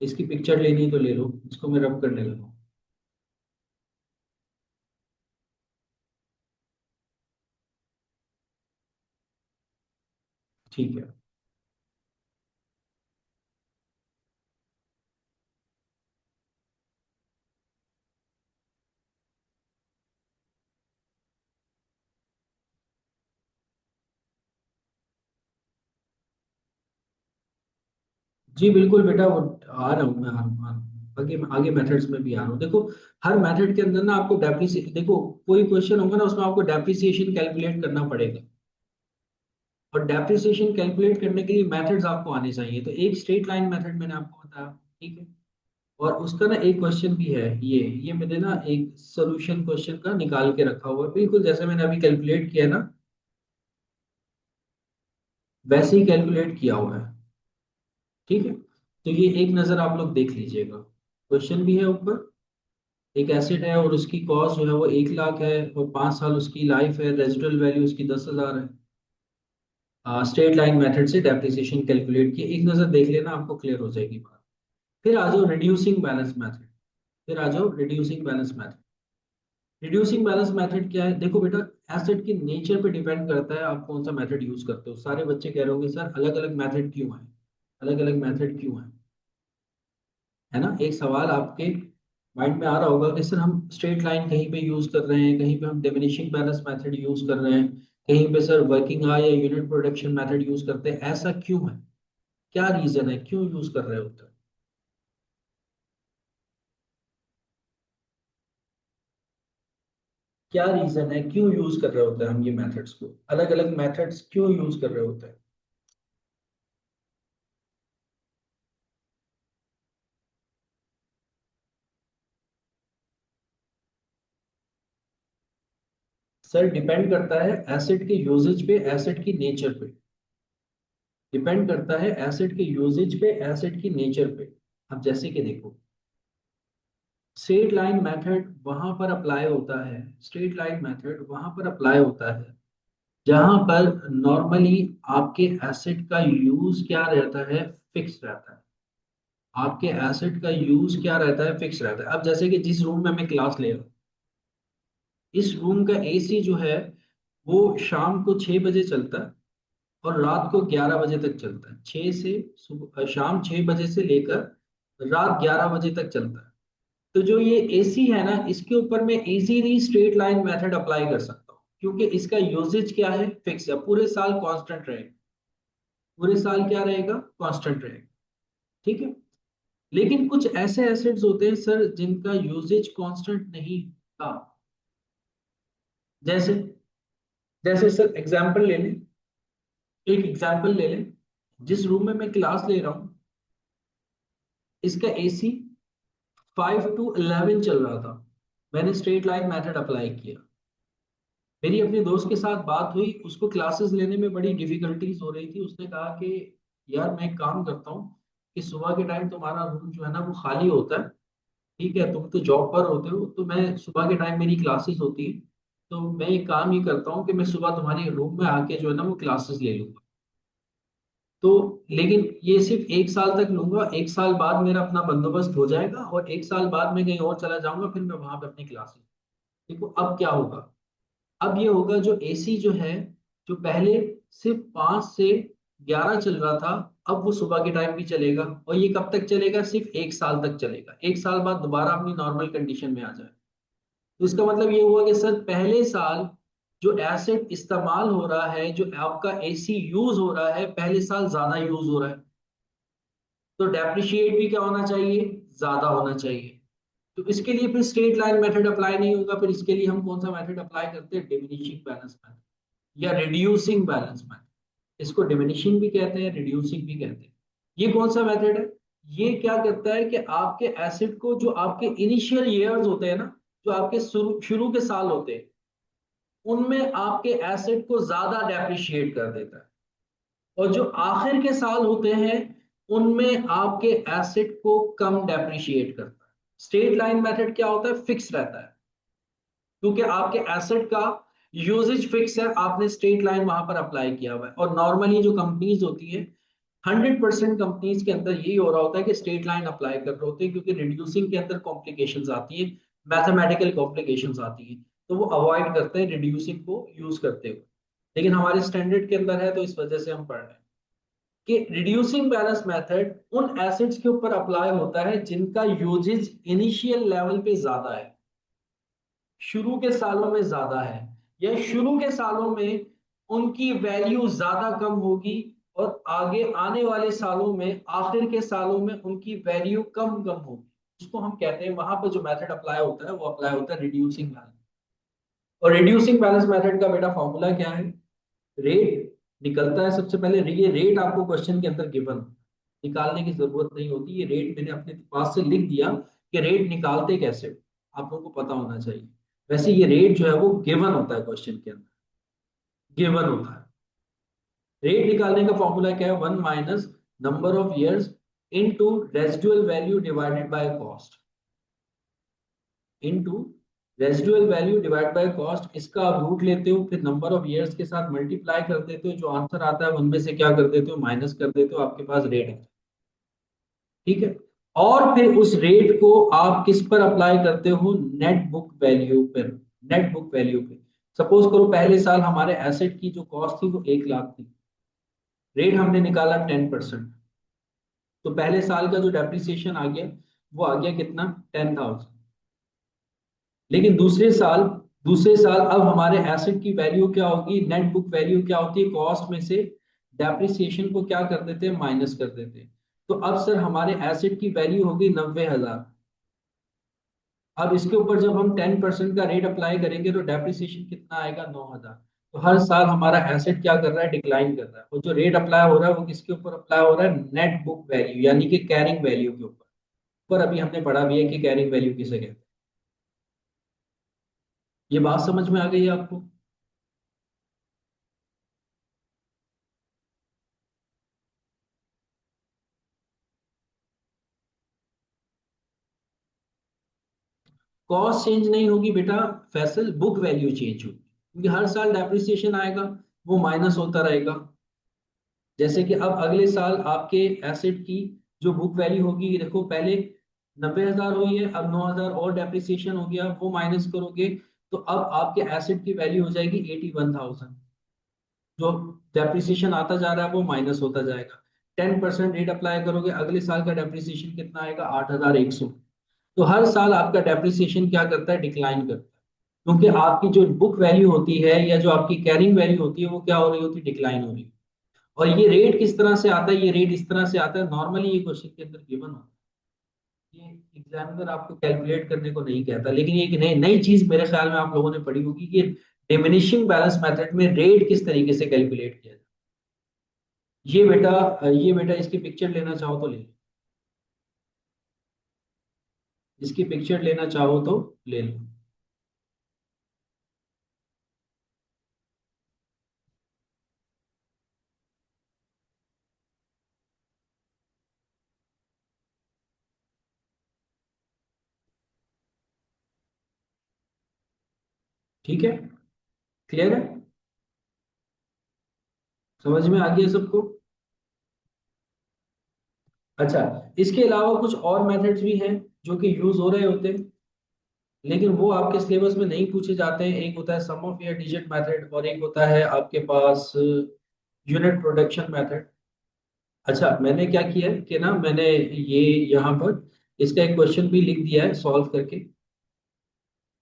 इसकी पिक्चर लेनी है तो ले लो, इसको मैं रब करने लगा हूँ। ठीक है। जी बिल्कुल बेटा, वो आ रहा हूँ मैं, आ रहा हूँ आगे, आगे मेथड्स में भी आ रहा हूँ। देखो हर मेथड के अंदर ना आपको डेप्रिसिएशन, देखो कोई क्वेश्चन होगा ना उसमें आपको डेप्रिसिएशन कैलकुलेट करना पड़ेगा, और डेप्रिसिएशन कैलकुलेट करने के लिए मेथड्स आपको आने चाहिए। तो एक स्ट्रेट लाइन मेथड मैंने आपको बताया, ठीक है। और उसका ना एक क्वेश्चन भी है, ये मैंने ना एक सोल्यूशन क्वेश्चन का निकाल के रखा हुआ है, बिल्कुल जैसे मैंने अभी कैलकुलेट किया ना वैसे ही कैलकुलेट किया हुआ है, ठीक है। तो ये एक नजर आप लोग देख लीजिएगा, क्वेश्चन भी है ऊपर। एक एसिड है और उसकी कॉस्ट जो है वो 1 लाख है, और 5 साल उसकी लाइफ है, रेजिडुअल वैल्यू उसकी 10,000 है। स्ट्रेट लाइन मेथड से डेप्रिसिएशन कैलकुलेट की, एक नजर देख लेना, आपको क्लियर हो जाएगी बात। फिर आ जाओ रिड्यूसिंग बैलेंस मेथड। फिर आ जाओ reducing balance method. Reducing balance method क्या है? देखो बेटा, एसेट के नेचर पे डिपेंड करता है आप कौन सा मेथड यूज करते हो। सारे बच्चे कह रहे होंगे सर अलग अलग मेथड क्यों है, अलग अलग मेथड क्यों है ना? एक सवाल आपके माइंड में आ रहा होगा कि सर हम स्ट्रेट लाइन कहीं पे यूज कर रहे हैं, कहीं पे हम डिमिनिशिंग बैलेंस मेथड यूज कर रहे हैं, कहीं पे सर वर्किंग आवर या यूनिट प्रोडक्शन मेथड यूज करते हैं, ऐसा क्यों है? क्या रीजन है, क्यों यूज कर रहे होते हैं? क्या रीजन है, क्यों यूज कर रहे होते हैं हम ये मेथड्स को, अलग अलग मेथड्स क्यों यूज कर रहे होते हैं? सर डिपेंड करता है एसिड के यूजेज पे, एसिड की नेचर पे। डिपेंड करता है एसिड के यूजेज पे, एसिड की नेचर पे। अब जैसे कि देखो, स्ट्रेट लाइन मेथड वहां पर अप्लाई होता है, स्ट्रेट लाइन मेथड वहां पर अप्लाई होता है जहां पर नॉर्मली आपके एसिड का यूज क्या रहता है, फिक्स रहता है। आपके एसिड का यूज क्या रहता है, फिक्स रहता है। अब जैसे कि जिस रूम में मैं क्लास ले रहा हूँ, इस रूम का एसी जो है वो शाम को 6 बजे चलता है और रात को 11 बजे तक चलता है। शाम 6 बजे से लेकर रात 11 बजे तक चलता है। तो जो ये एसी है ना, इसके ऊपर मैं easily straight line method apply कर सकता हूँ, क्योंकि इसका यूजेज क्या है, फिक्स है, पूरे साल कांस्टेंट रहेगा। पूरे साल क्या रहेगा, कांस्टेंट रहेगा, ठीक है। लेकिन कुछ ऐसे एसिड्स होते हैं सर जिनका यूजेज कांस्टेंट नहीं था। जैसे जैसे सर एग्जांपल ले लें, एक एग्जांपल ले लें। जिस रूम में मैं क्लास ले रहा हूँ, इसका एसी 5 to 11 चल रहा था। मैंने स्ट्रेट लाइन मेथड अप्लाई किया। मेरी अपने दोस्त के साथ बात हुई, उसको क्लासेस लेने में बड़ी डिफिकल्टीज हो रही थी। उसने कहा कि यार मैं एक काम करता हूँ कि सुबह के टाइम तुम्हारा रूम जो है ना वो खाली होता है, ठीक है, तुम तो जॉब पर होते हो, तो मैं सुबह के टाइम मेरी क्लासेस होती है, तो मैं एक काम ही करता हूँ कि मैं सुबह तुम्हारे रूम में आके जो है ना वो क्लासेस ले लूंगा। तो लेकिन ये सिर्फ 1 साल तक लूंगा, 1 साल बाद मेरा अपना बंदोबस्त हो जाएगा, और 1 साल बाद मैं कहीं और चला जाऊंगा, फिर मैं वहां पे अपनी क्लासेस। देखो अब क्या होगा, अब ये होगा जो एसी जो है, जो पहले सिर्फ 5 से 11 चल रहा था, अब वो सुबह के टाइम भी चलेगा। और ये कब तक चलेगा, सिर्फ 1 साल तक चलेगा। 1 साल बाद दोबारा अपनी नॉर्मल कंडीशन में आ जाए। तो इसका मतलब ये हुआ कि सर पहले साल जो एसिड इस्तेमाल हो रहा है, जो आपका एसी यूज हो रहा है, पहले साल ज्यादा यूज हो रहा है, तो डेप्रिशिएट भी क्या होना चाहिए, ज्यादा होना चाहिए। तो इसके लिए फिर स्ट्रेट लाइन मेथड अप्लाई नहीं होगा, फिर इसके लिए हम कौन सा मेथड अप्लाई करते हैं, डिमिनिशिंग बैलेंस मेथड या रिड्यूसिंग बैलेंस मेथड। इसको डिमिनिशिंग भी कहते हैं, रिड्यूसिंग भी कहते हैं। ये कौन सा मेथड है? ये क्या करता है कि आपके एसिड को, जो आपके इनिशियल ईयर्स होते हैं ना, जो आपके शुरू शुरू के साल होते हैं, उनमें आपके एसिड को ज्यादा डेप्रिशिएट कर देता है, और जो आखिर के साल होते हैं उनमें आपके एसिड को कम डेप्रिशिएट करता है। स्ट्रेट लाइन मेथड क्या होता है, फिक्स रहता है, क्योंकि आपके एसिड का यूजेज फिक्स है, आपने स्ट्रेट लाइन वहां पर अप्लाई किया हुआ है। और नॉर्मली जो कंपनीज होती है, 100% कंपनीज के अंदर यही हो रहा होता है कि स्ट्रेट लाइन अप्लाई कर रहे होते हैं, क्योंकि रिड्यूसिंग के अंदर कॉम्प्लिकेशंस आती है, मैथमेटिकल कॉम्प्लिकेशंस आती है, तो वो अवॉइड करते हैं रिड्यूसिंग को यूज करते हुए। लेकिन हमारे स्टैंडर्ड के अंदर है, तो इस वजह से हम पढ़ रहे हैं कि रिड्यूसिंग बैलेंस मेथड उन एसिड्स के ऊपर अप्लाई होता है जिनका यूजेज इनिशियल लेवल पे ज्यादा है, शुरू के सालों में ज्यादा है, या शुरू के सालों में उनकी वैल्यू ज्यादा कम होगी, और आगे आने वाले सालों में, आखिर के सालों में उनकी वैल्यू कम कम होगी, उसको हम कहते हैं, वहां पर जो मेथड अप्लाई होता है वो अप्लाई होता है रिड्यूसिंग बैलेंस। और रिड्यूसिंग बैलेंस मेथड का बेटा फॉर्मूला क्या है? रेट निकलता है सबसे पहले, ये रेट आपको क्वेश्चन के अंदर गिवन, निकालने की जरूरत नहीं होती, ये रेट मैंने अपने पास से लिख दिया कि रेट निकालते कैसे हो, आप लोगों को पता होना चाहिए। वैसे ये रेट जो है वो गिवन होता है क्वेश्चन के अंदर, गिवन होता है। रेट निकालने का फॉर्मूला क्या है? 1 - number of years into residual value divided by cost, into residual value divide by cost. इसका आप रूट लेते हो, फिर नंबर ऑफ ईयर्स के साथ मल्टीप्लाई कर देते हो, जो आंसर आता है उनमें से क्या कर देते हो? माइनस कर देते हो, आपके पास रेट है। ठीक है। और फिर उस रेट को आप किस पर अप्लाई करते हो? नेट बुक वैल्यू पर। नेट बुक वैल्यू पे सपोज करो पहले साल हमारे एसेट की जो कॉस्ट थी वो 1 लाख थी, रेट हमने निकाला 10%, तो पहले साल का जो डेप्रिसिएशन आ गया वो आ गया कितना? 10,000। लेकिन दूसरे साल अब हमारे एसेट की वैल्यू क्या होगी? नेट बुक वैल्यू क्या होती है? कॉस्ट में से डेप्रिसिएशन को क्या कर देते हैं? माइनस कर देते हैं। तो अब सर हमारे एसेट की वैल्यू होगी 90,000। अब इसके ऊपर जब हम 10% का रेट अप्लाई करेंगे तो डेप्रिसिएशन कितना आएगा? 9,000। तो हर साल हमारा एसेट क्या कर रहा है? डिक्लाइन कर रहा है। और जो रेट अप्लाई हो रहा है वो किसके ऊपर अप्लाई हो रहा है? नेट बुक वैल्यू यानी कि कैरिंग वैल्यू के ऊपर। पर अभी हमने पढ़ा भी है कि कैरिंग वैल्यू किसे कहते हैं। ये बात समझ में आ गई है आपको? कॉस्ट चेंज नहीं होगी बेटा, फैसल बुक वैल्यू चेंज होगी, क्योंकि हर साल डेप्रिसिएशन आएगा, वो माइनस होता रहेगा। जैसे कि अब अगले साल आपके एसेट की जो बुक वैल्यू होगी, देखो पहले 90,000 हुई है, अब 9,000 और डेप्रिसिएशन हो गया, वो माइनस करोगे तो अब आपके एसेट की वैल्यू हो जाएगी 81,000। जो डेप्रिसिएशन आता जा रहा है वो माइनस होता जाएगा। 10% रेट अप्लाई करोगे, अगले साल का डेप्रिसिएशन कितना आएगा? 8,100। तो हर साल आपका डेप्रिसिएशन क्या करता है? डिक्लाइन करता है, क्योंकि आपकी जो बुक वैल्यू होती है या जो आपकी कैरिंग वैल्यू होती है वो क्या हो रही होती है? डिक्लाइन हो रही है। और ये रेट किस तरह से आता है? ये रेट इस तरह से आता है, नॉर्मली ये क्वेश्चन के अंदर गिवन होता है, ये एग्जामिनर आपको कैलकुलेट करने को नहीं कहता, लेकिन ये एक नई नई चीज मेरे ख्याल में आप लोगों ने पढ़ी होगी कि डिमिनिशिंग बैलेंस मेथड में रेट किस तरीके से कैलकुलेट किया जाए। ये बेटा इसकी पिक्चर लेना चाहो तो ले लो, इसकी पिक्चर लेना चाहो तो ले लो। ठीक है, क्लियर है, समझ में आ गया सबको? अच्छा, इसके अलावा कुछ और मेथड्स भी हैं जो कि यूज हो रहे होते हैं, लेकिन वो आपके सिलेबस में नहीं पूछे जाते हैं। एक होता है sum of year digit method, और एक होता है आपके पास यूनिट प्रोडक्शन मेथड। अच्छा, मैंने क्या किया है कि ना, मैंने ये यहाँ पर इसका एक क्वेश्चन भी लिख दिया है, सॉल्व करके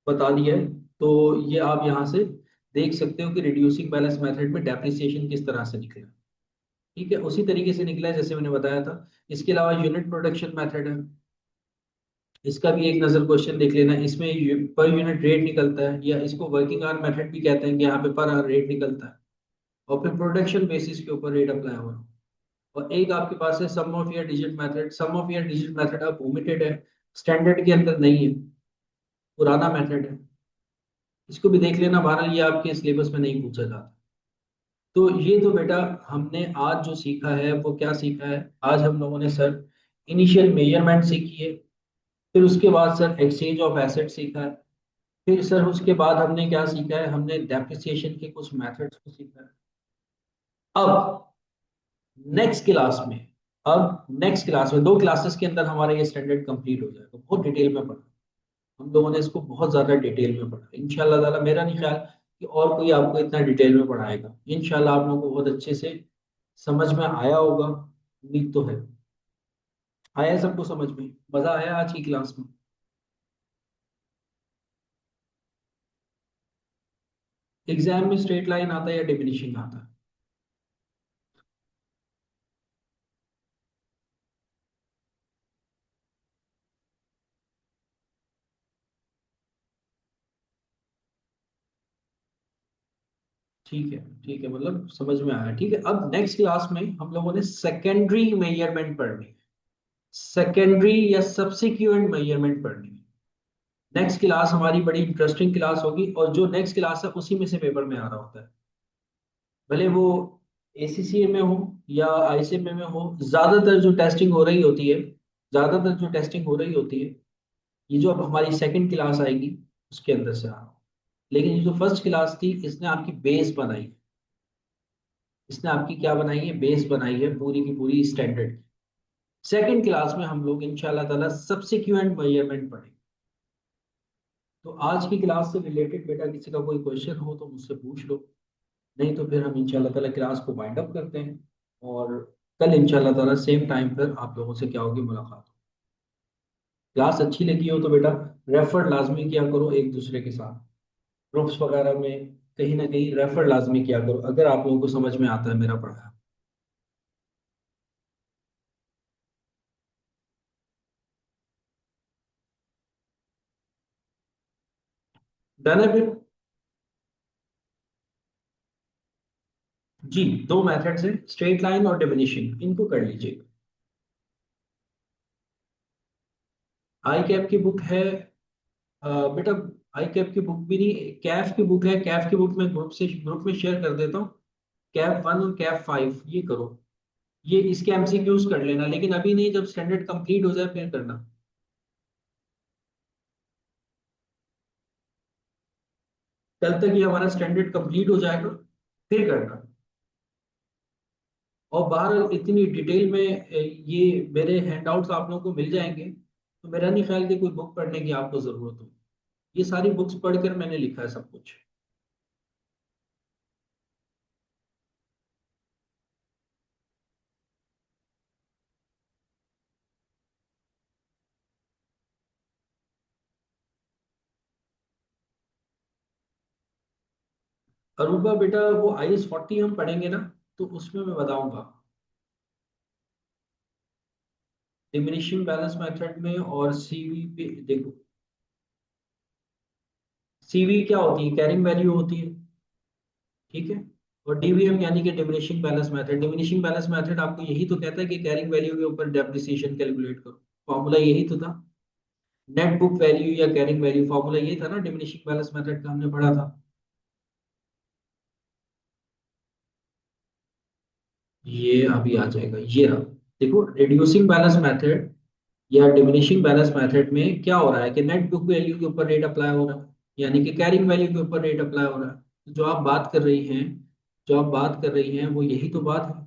बता दिया है। तो ये आप यहाँ से देख सकते हो कि रिड्यूसिंग बैलेंस मेथड में डेप्रिसिएशन किस तरह से निकला। ठीक है, उसी तरीके से निकला है जैसे मैंने बताया था। इसके अलावा यूनिट प्रोडक्शन मेथड है, इसका भी एक नजर क्वेश्चन देख लेना। इसमें पर यूनिट रेट निकलता है, या इसको वर्किंग आवर मेथड भी कहते हैं कि यहाँ पे पर आवर रेट निकलता है, और फिर प्रोडक्शन बेसिस के ऊपर रेट अप्लाई हो रहा है। और एक आपके पास है sum of year digit method. Sum of year digit method अब ओमिटेड है, स्टैंडर्ड के अंदर नहीं है, पुराना मेथड है। इसको भी देख लेना, बहरहाल ये आपके सिलेबस में नहीं पूछा जाता। तो ये तो बेटा हमने आज जो सीखा है वो क्या सीखा है? आज हम लोगों ने सर इनिशियल मेजरमेंट सीखी है, फिर उसके बाद सर एक्सचेंज ऑफ एसेट सीखा है, फिर सर उसके बाद हमने क्या सीखा है? हमने डेप्रिसिएशन के कुछ मेथड्स को सीखा है। अब नेक्स्ट क्लास में अब नेक्स्ट क्लास में 2 क्लासेस के अंदर हमारा ये स्टैंडर्ड कंप्लीट हो जाएगा। बहुत डिटेल में पढ़ा, हम लोगों ने इसको बहुत ज्यादा डिटेल में पढ़ा। इंशाल्लाह ताला मेरा नहीं ख्याल कि और कोई आपको इतना डिटेल में पढ़ाएगा। इंशाल्लाह आप लोगों को बहुत अच्छे से समझ में आया होगा, उम्मीद तो है। आया सबको समझ में? मजा आया आज की क्लास में? एग्जाम में स्ट्रेट लाइन आता है या डिमिनिशिंग आता है? ठीक है, ठीक है, मतलब समझ में आया। ठीक है, अब नेक्स्ट क्लास में हम लोगों ने सेकेंडरी मेजरमेंट पढ़नी है, सेकेंडरी या सब्सिक्वेंट मेजरमेंट पढ़नी है। नेक्स्ट क्लास हमारी बड़ी इंटरेस्टिंग क्लास होगी, और जो नेक्स्ट क्लास है उसी में से पेपर में आ रहा होता है, भले वो एसीसीए में हो या आईसीएमए में हो। ज्यादातर जो टेस्टिंग हो रही होती है, ज्यादातर जो टेस्टिंग हो रही होती है, ये जो अब हमारी सेकंड क्लास आएगी उसके अंदर से आ रहा हो। लेकिन ये जो फर्स्ट क्लास थी, इसने आपकी बेस बनाई, इसने आपकी क्या बनाई है, बेस बनाई है पूरी की पूरी स्टैंडर्ड। सेकंड क्लास में हम लोग इंशाल्लाह ताला सब्सिक्वेंट मेजरमेंट पढ़ेंगे। तो आज की क्लास से रिलेटेड बेटा किसी का कोई क्वेश्चन हो तो मुझसे पूछ लो, नहीं तो फिर हम इंशाल्लाह ताला क्लास को वाइंड अप करते हैं, और कल इंशाल्लाह ताला सेम टाइम पर आप लोगों से क्या होगी, मुलाकात। क्लास अच्छी लगी हो तो बेटा रेफर लाजमी किया करो एक दूसरे के साथ, ग्रुप्स वगैरह में कहीं ना कहीं रेफर लाजमी किया करो अगर आप लोगों को समझ में आता है मेरा पढ़ाया। डन है फिर। जी, दो मेथड्स हैं, स्ट्रेट लाइन और डिमिनिशिंग, इनको कर लीजिए। आई कैप की बुक है बेटा, आई कैप की बुक भी नहीं, कैफ की बुक है, कैफ की बुक में ग्रुप में शेयर कर देता हूँ। कैफ 1 और कैफ 5 ये करो, ये इसके एमसीक्यूज कर लेना, लेकिन अभी नहीं, जब स्टैंडर्ड कंप्लीट हो जाए फिर करना। कल तक ये हमारा स्टैंडर्ड कंप्लीट हो जाएगा फिर करना। और बाहर इतनी डिटेल में ये मेरे हैंडआउट्स आप लोगों को मिल जाएंगे, तो मेरा नहीं ख्याल कि कोई बुक पढ़ने की आपको जरूरत हो। ये सारी बुक्स पढ़कर मैंने लिखा है सब कुछ। अरूबा बेटा वो IS 40 हम पढ़ेंगे ना, तो उसमें मैं बताऊंगा डिमिनिशिंग बैलेंस मेथड में। और सीवी पे देखो, सीवी क्या होती है, कैरिंग वैल्यू होती है, ठीक है। और डीवीएम यानी कि diminishing balance method, diminishing balance method आपको यही तो कहता है कि कैरिंग वैल्यू के ऊपर डेप्रिसिएशन कैलकुलेट करो। फॉर्मूला यही तो था, नेट बुक वैल्यू या कैरिंग वैल्यू, फॉर्मूला यही था ना डिमिनिशिंग बैलेंस मेथड का, हमने पढ़ा था। ये अभी आ जाएगा, ये रहा। देखो रिड्यूसिंग बैलेंस मेथड या डिमिनिशिंग बैलेंस मेथड में क्या हो रहा है कि नेट बुक वैल्यू के ऊपर रेट अप्लाई हो रहा है, यानी कि कैरिंग वैल्यू के ऊपर रेट अप्लाई हो रहा है। तो जो आप बात कर रही हैं, जो आप बात कर रही हैं वो यही तो बात है।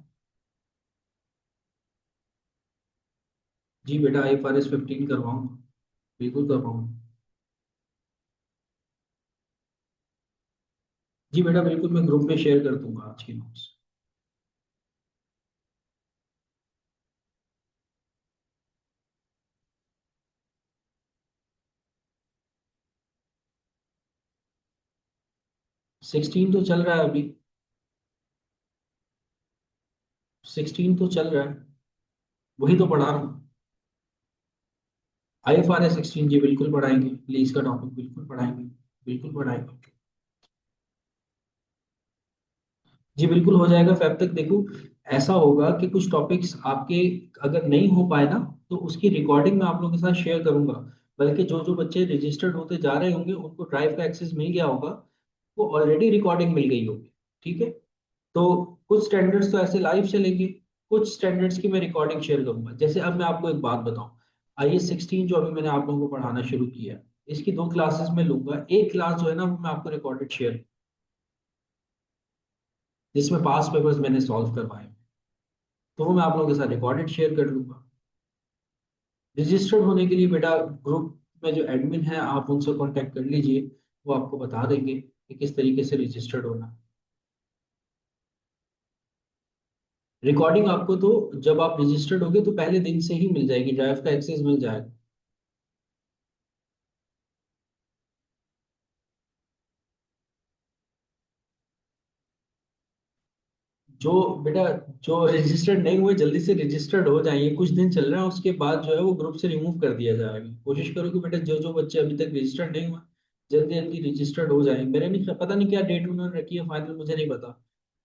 जी बेटा IFRS 15 करवाऊंगा, बिल्कुल करवाऊंगा। जी बेटा बिल्कुल, मैं ग्रुप में शेयर कर दूंगा आज की नोट्स। 16 तो चल रहा है अभी, 16 तो चल रहा है, वही तो पढ़ा रहा हूँ। IFRS 16 जी बिल्कुल पढ़ाएंगे, लीज का टॉपिक बिल्कुल पढ़ाएंगे, बिल्कुल पढ़ाएंगे। जी बिल्कुल हो जाएगा फैब तक। देखो ऐसा होगा कि कुछ टॉपिक्स आपके अगर नहीं हो पाए ना, तो उसकी रिकॉर्डिंग मैं आप लोगों के साथ शेयर करूंगा। बल्कि जो जो बच्चे रजिस्टर्ड होते जा रहे होंगे उनको ड्राइव का एक्सेस मिल गया होगा, वो ऑलरेडी रिकॉर्डिंग मिल गई होगी, ठीक है। तो कुछ स्टैंडर्ड्स तो ऐसे लाइव चलेंगे, कुछ स्टैंडर्ड्स की मैं रिकॉर्डिंग शेयर करूंगा। जैसे अब मैं आपको एक बात बताऊं, IS 16 जो अभी मैंने आप लोगों को पढ़ाना शुरू किया है, इसकी दो क्लासेस में लूंगा। एक क्लास जो है ना वो मैं आपको रिकॉर्डेड शेयर, जिसमें पास पेपर्स मैंने सॉल्व करवाए, तो वो मैं आप लोगों के साथ रिकॉर्डेड शेयर कर लूंगा। रजिस्टर्ड होने के लिए बेटा ग्रुप में जो एडमिन है आप उनसे कांटेक्ट कर लीजिए, वो आपको बता देंगे कि किस तरीके से रजिस्टर्ड होना है। रिकॉर्डिंग आपको तो जब आप रजिस्टर्ड होगे तो पहले दिन से ही मिल जाएगी, ड्राइव का एक्सेस मिल जाएगा। जो बेटा जो रजिस्टर्ड नहीं हुए जल्दी से रजिस्टर्ड हो जाएंगे, कुछ दिन चल रहा है उसके बाद जो है वो ग्रुप से रिमूव कर दिया जाएगा। कोशिश करो कि बेटा जो जो बच्चे अभी तक रजिस्टर्ड नहीं हुए जल्दी जल्दी रजिस्टर्ड हो जाए। मेरे नहीं पता नहीं क्या डेट उन्होंने रखी है फाइनल, मुझे नहीं पता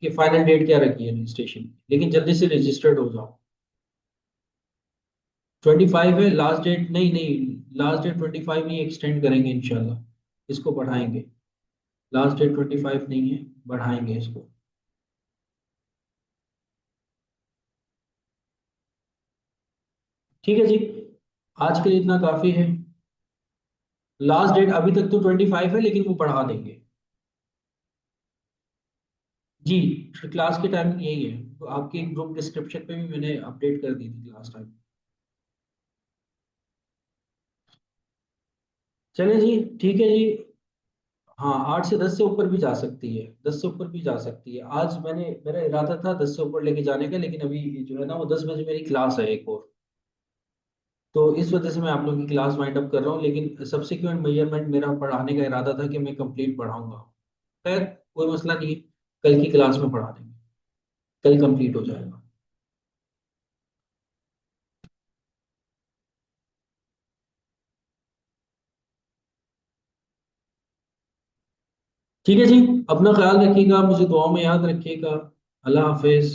कि फाइनल डेट क्या रखी है रजिस्ट्रेशन, लेकिन जल्दी से रजिस्टर्ड हो जाओ। 25 है लास्ट डेट? नहीं नहीं, लास्ट डेट 25 नहीं, एक्सटेंड करेंगे इंशाल्लाह, इसको बढ़ाएंगे। लास्ट डेट 25 नहीं है, बढ़ाएंगे इसको। ठीक है जी, आज के लिए इतना काफी है। लास्ट डेट अभी तक तो 25 है, लेकिन वो बढ़ा देंगे। जी, क्लास के टाइम यही है, तो आपके ग्रुप डिस्क्रिप्शन पे भी मैंने अपडेट कर दी थी लास्ट टाइम। चलिए जी, ठीक है जी। हाँ, 8 से 10 से ऊपर भी जा सकती है, 10 से ऊपर भी जा सकती है। आज मेरा इरादा था 10 से ऊपर लेके जाने का, लेकिन अभी जो है ना वो 10 बजे मेरी क्लास है एक और, तो इस वजह से मैं आप लोगों की क्लास वाइंड अप कर रहा हूँ। लेकिन सब्सिक्वेंट मेजरमेंट मेरा पढ़ाने का इरादा था कि मैं कंप्लीट पढ़ाऊंगा। खैर, कोई मसला नहीं है, कल की क्लास में पढ़ा देंगे, कल कंप्लीट हो जाएगा। ठीक है जी, अपना ख्याल रखिएगा, मुझे दुआओं में याद रखिएगा। अल्लाह हाफिज।